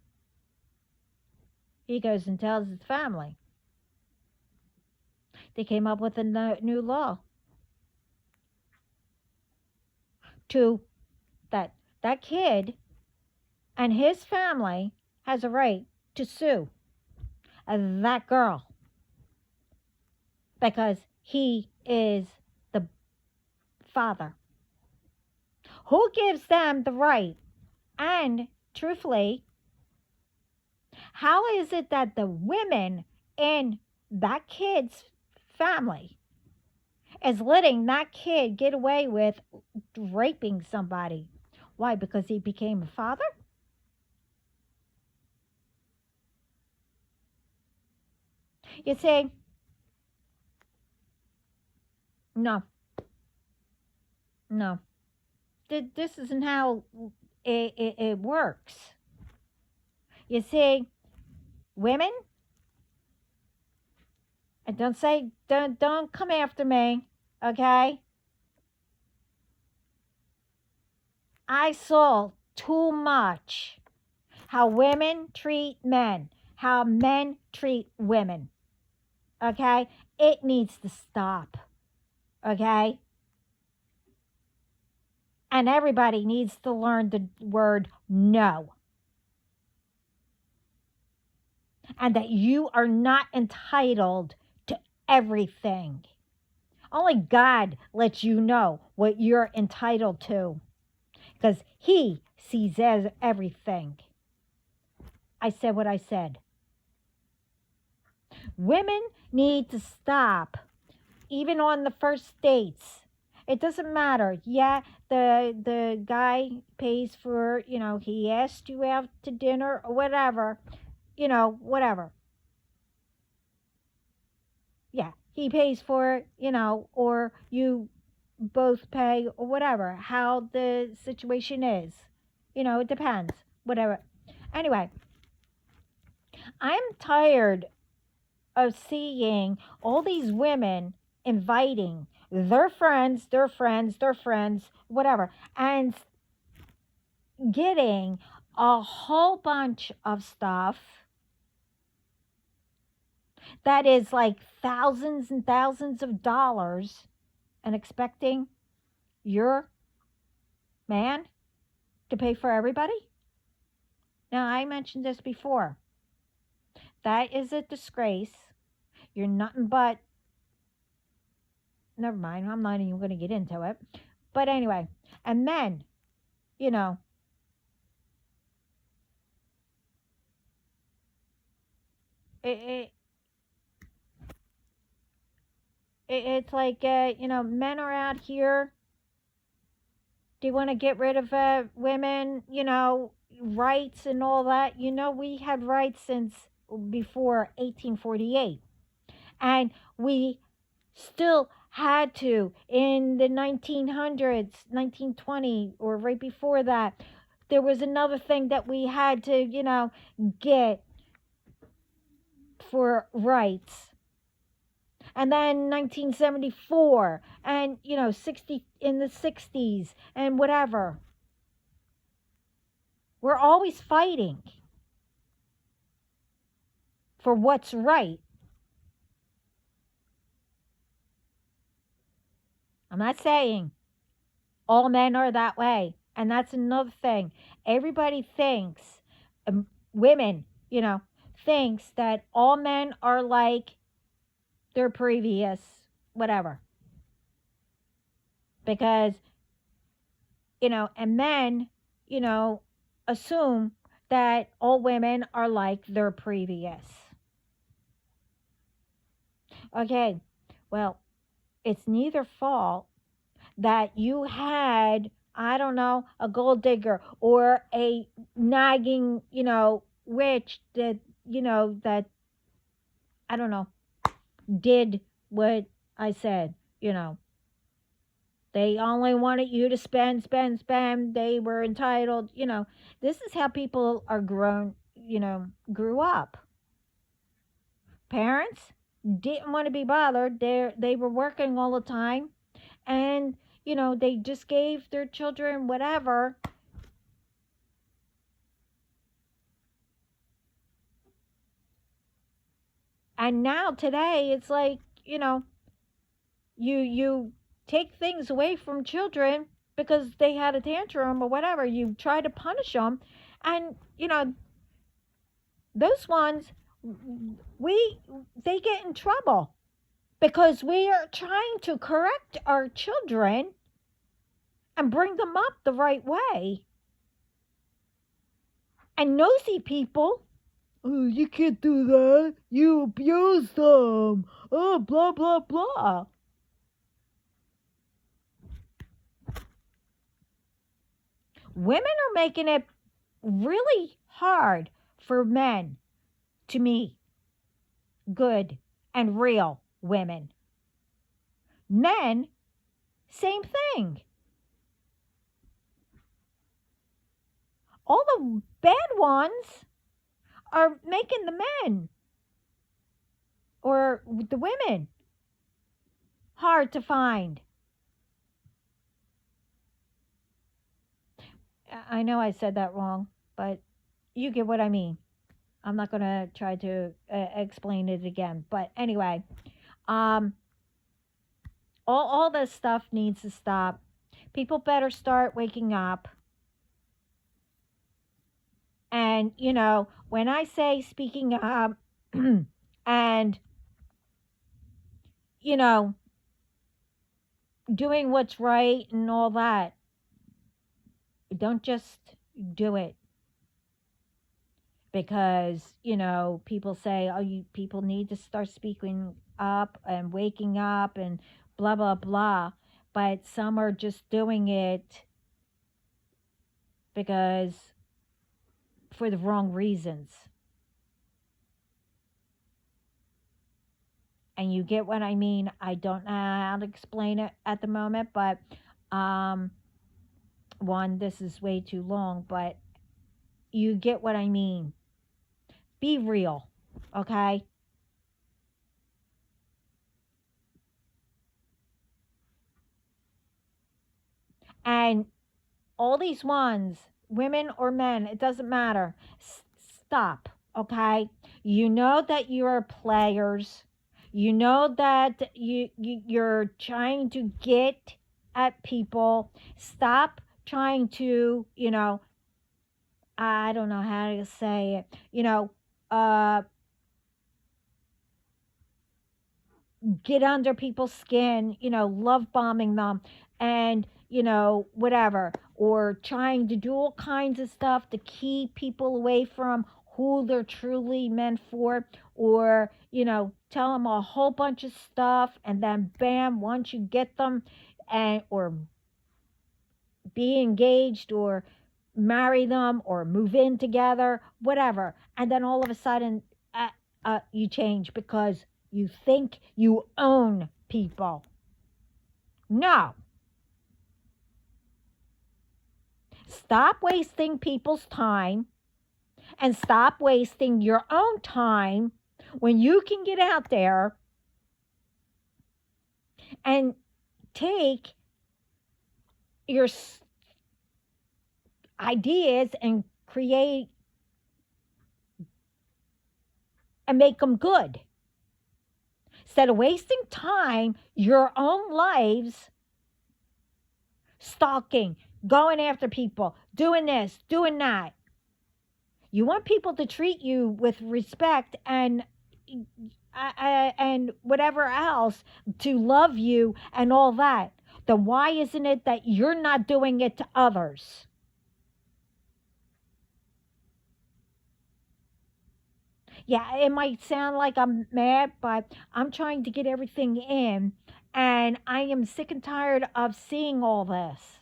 He goes and tells his family. They came up with a new law to that that kid and his family has a right to sue that girl because he is the father. Who gives them the right? And truthfully, how is it that the women in that kid's family is letting that kid get away with raping somebody? Why? Because he became a father? You see, no, no. This isn't how it works. You see, women, and don't come after me, okay? I saw too much how women treat men, how men treat women, okay? It needs to stop, okay? And everybody needs to learn the word no. And that you are not entitled to everything. Only God lets you know what you're entitled to because He sees as everything. I said what I said. Women need to stop, even on the first dates. It doesn't matter. Yeah, the guy pays for, he asked you out to dinner or whatever, whatever. Yeah, he pays for it, or you both pay or whatever, how the situation is. It depends, whatever. Anyway, I'm tired of seeing all these women inviting their friends, whatever, and getting a whole bunch of stuff that is like thousands and thousands of dollars and expecting your man to pay for everybody? Now, I mentioned this before. That is a disgrace. You're nothing but. Never mind, I'm not even going to get into it. But anyway, and then, you know, it, it's like, men are out here. Do you want to get rid of women, rights and all that? We had rights since before 1848. And we still had to in the 1900s, 1920, or right before that. There was another thing that we had to, get for rights. And then 1974 and 60 in the 60s and whatever. We're always fighting for what's right. I'm not saying all men are that way. And that's another thing. Everybody thinks, women, thinks that all men are like their previous whatever. Because, and men, assume that all women are like their previous. Okay, well, it's neither fault that you had, I don't know, a gold digger or a nagging, witch that, that, I don't know, did what I said, They only wanted you to spend. They were entitled, This is how people are grew up. Parents didn't want to be bothered. They were working all the time. And, they just gave their children whatever. And now today it's like, you take things away from children because they had a tantrum or whatever. You try to punish them, and those ones, we they get in trouble because we are trying to correct our children and bring them up the right way. And nosy people, oh, you can't do that. You abuse them. Oh, blah, blah, blah. Women are making it really hard for men to meet good and real women. Men, same thing. All the bad ones are making the men or the women hard to find. I know I said that wrong, but you get what I mean. I'm not going to try to explain it again. But anyway, um, all this stuff needs to stop. People better start waking up. And, when I say speaking up and, doing what's right and all that, don't just do it because people say, oh, people need to start speaking up and waking up and blah blah blah, but some are just doing it because for the wrong reasons. And you get what I mean. I don't know how to explain it at the moment, but one, this is way too long, but you get what I mean. Be real, okay? And all these ones, women or men, it doesn't matter. Stop, okay? You know that you're players. You know that you're trying to get at people. Stop trying to, I don't know how to say it, get under people's skin, love bombing them and, whatever, or trying to do all kinds of stuff to keep people away from who they're truly meant for, or, tell them a whole bunch of stuff and then bam, once you get them and, or be engaged or marry them or move in together, whatever. And then all of a sudden, you change because you think you own people. No. Stop wasting people's time and stop wasting your own time when you can get out there and take your ideas and create and make them good. Instead of wasting time, your own lives, stalking, going after people, doing this, doing that. You want people to treat you with respect and whatever else, to love you and all that. Then why isn't it that you're not doing it to others? Yeah, it might sound like I'm mad, but I'm trying to get everything in, and I am sick and tired of seeing all this.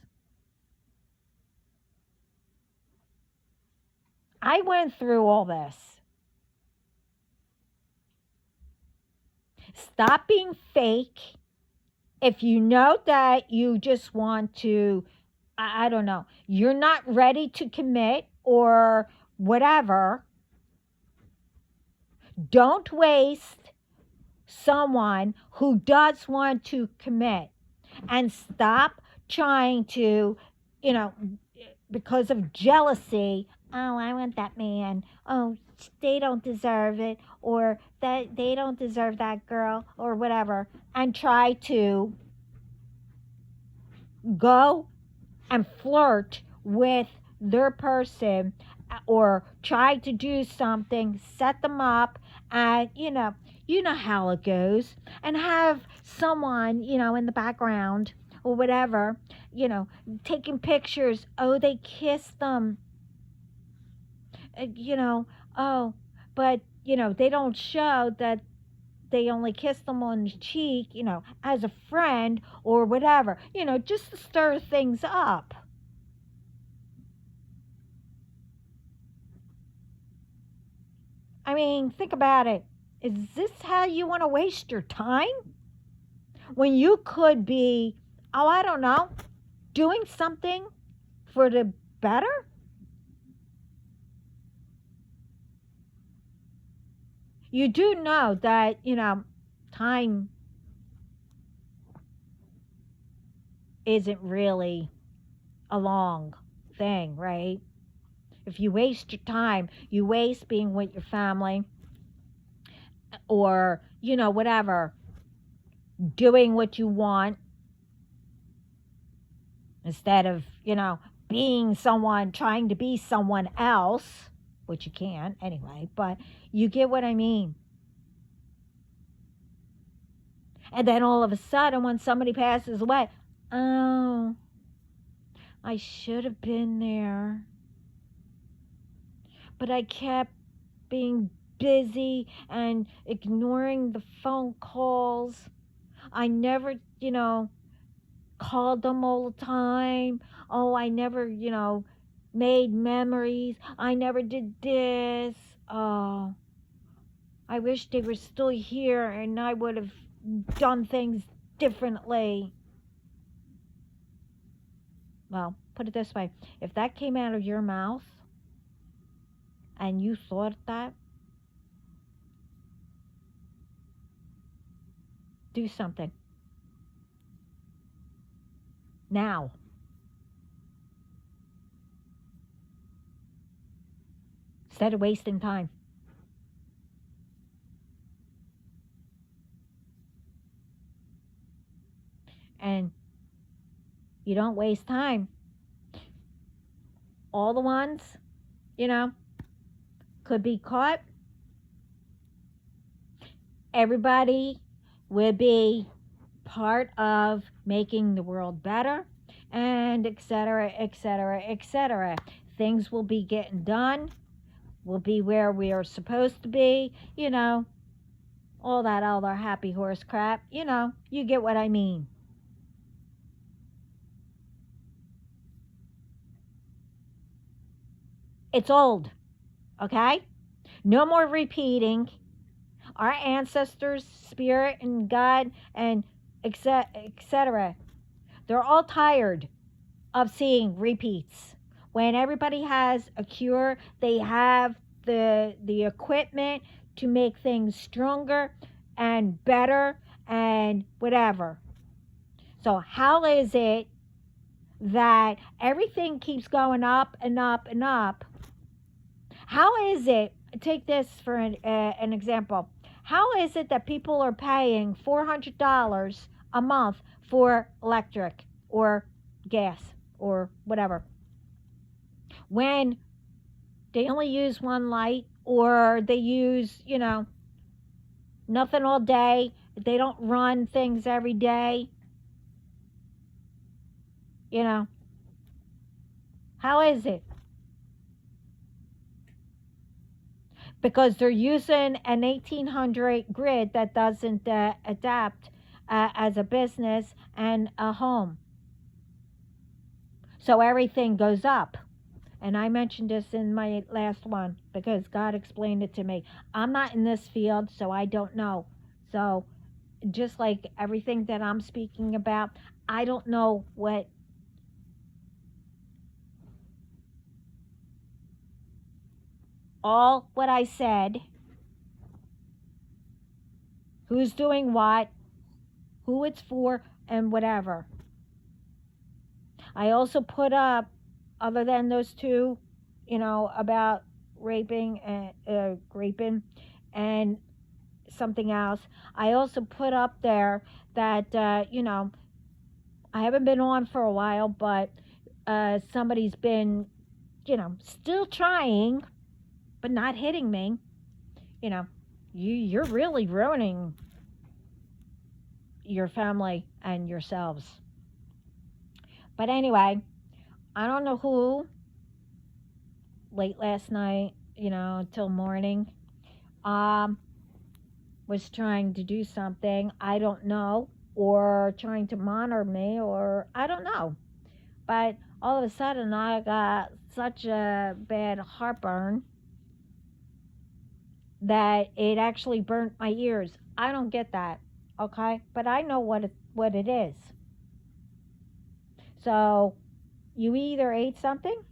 I went through all this. Stop being fake. If you know that you just want to, I don't know, you're not ready to commit or whatever, don't waste someone who does want to commit, and stop trying to, you know, because of jealousy, oh, I want that man. Oh, they don't deserve it, or that they don't deserve that girl, or whatever, and try to go and flirt with their person, or try to do something, set them up, and you know how it goes, and have someone, in the background or whatever, taking pictures. Oh, they kissed them, you know, oh, but they don't show that they only kissed them on the cheek, as a friend or whatever, just to stir things up. I mean, think about it. Is this how you want to waste your time? When you could be, oh, I don't know, doing something for the better? You do know that, time isn't really a long thing, right? If you waste your time, you waste being with your family, or, whatever, doing what you want instead of, being someone, trying to be someone else, which you can't anyway, but you get what I mean. And then all of a sudden, when somebody passes away, oh, I should have been there, but I kept being busy and ignoring the phone calls. I never, called them all the time. Oh, I never, made memories. I never did this. Oh, I wish they were still here and I would have done things differently. Well, put it this way, if that came out of your mouth and you thought that, do something now. Instead of wasting time. And you don't waste time. All the ones, could be caught. Everybody will be part of making the world better, and etc., etc., etc. Things will be getting done. We'll be where we are supposed to be, all that other happy horse crap, you get what I mean. It's old, okay? No more repeating. Our ancestors, spirit and God, and etc., they're all tired of seeing repeats. When everybody has a cure, they have the equipment to make things stronger and better and whatever. So how is it that everything keeps going up and up and up? How is it, take this for an example, how is it that people are paying $400 a month for electric or gas or whatever, when they only use one light, or they use, nothing all day, they don't run things every day, how is it? Because they're using an 1800 grid that doesn't adapt as a business and a home. So everything goes up. And I mentioned this in my last one because God explained it to me. I'm not in this field, so I don't know. So just like everything that I'm speaking about, I don't know what all what I said, who's doing what, who it's for, and whatever. I also put up, other than those two, about raping and something else. I also put up there that, I haven't been on for a while, but somebody's been, still trying, but not hitting me. You know, you're really ruining your family and yourselves. But anyway, I don't know who late last night, till morning, um, was trying to do something. I don't know, or trying to monitor me, or I don't know. But all of a sudden, I got such a bad heartburn that it actually burnt my ears. I don't get that, okay? But I know what it is. So you either ate something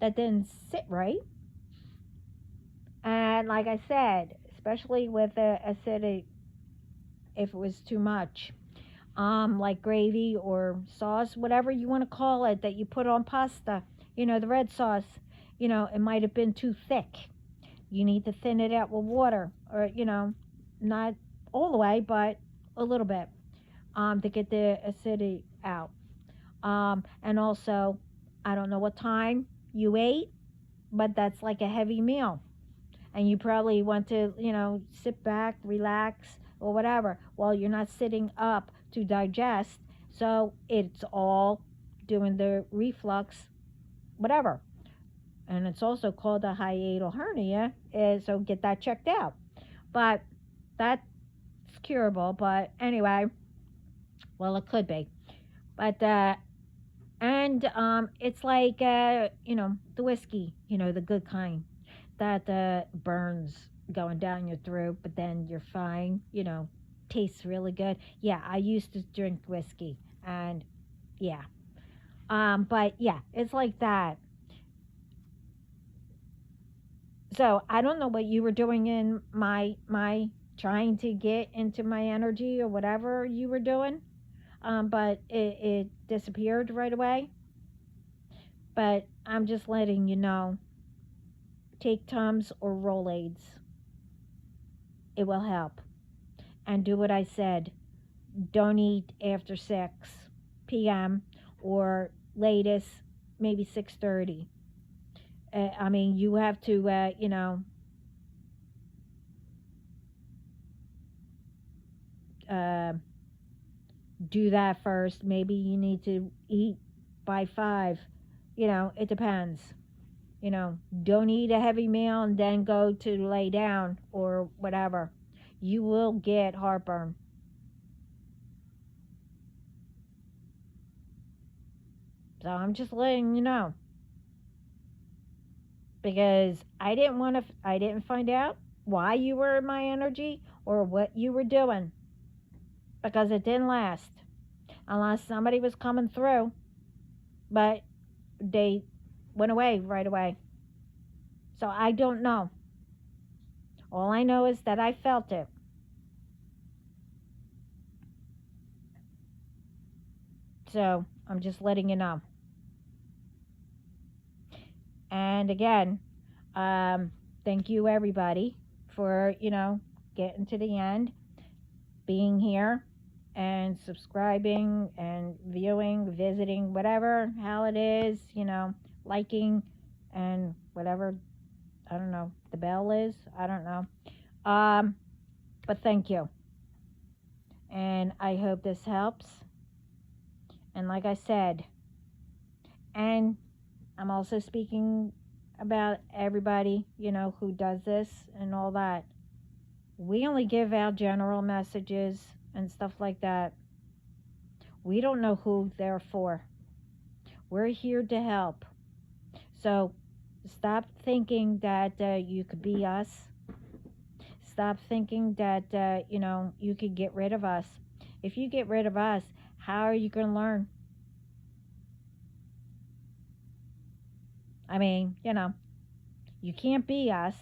that didn't sit right, and like I said, especially with the acidity, if it was too much, like gravy or sauce, whatever you want to call it, that you put on pasta, the red sauce, it might have been too thick. You need to thin it out with water, or not all the way, but a little bit, to get the acidity out. And also, I don't know what time you ate, but that's like a heavy meal, and you probably want to, sit back, relax, or whatever. Well, you're not sitting up to digest, so it's all doing the reflux, whatever. And it's also called a hiatal hernia, so get that checked out. But that's curable. But anyway, well, it could be. But and it's like the whiskey, the good kind that burns going down your throat, but then you're fine. Tastes really good. Yeah, I used to drink whiskey, and yeah. But yeah, it's like that. So I don't know what you were doing in my trying to get into my energy or whatever you were doing. But it disappeared right away. But I'm just letting you know. Take Tums or Rolaids. It will help. And do what I said. Don't eat after 6 p.m. or latest maybe 6:30. I mean, you have to, uh, do that first. Maybe you need to eat by 5. It depends. Don't eat a heavy meal and then go to lay down or whatever. You will get heartburn. So I'm just letting you know. Because I didn't find out why you were in my energy or what you were doing. Because it didn't last. Unless somebody was coming through. But they went away right away. So I don't know. All I know is that I felt it. So I'm just letting you know. And again, thank you everybody for, getting to the end, being here, and subscribing and viewing, visiting, whatever how it is, liking and whatever, I don't know, the bell is, I don't know. But thank you. And I hope this helps. And like I said, and I'm also speaking about everybody, who does this and all that. We only give out general messages and stuff like that. We don't know who they're for. We're here to help. So stop thinking that you could be us. Stop thinking that, you could get rid of us. If you get rid of us, how are you going to learn? I mean, you can't be us.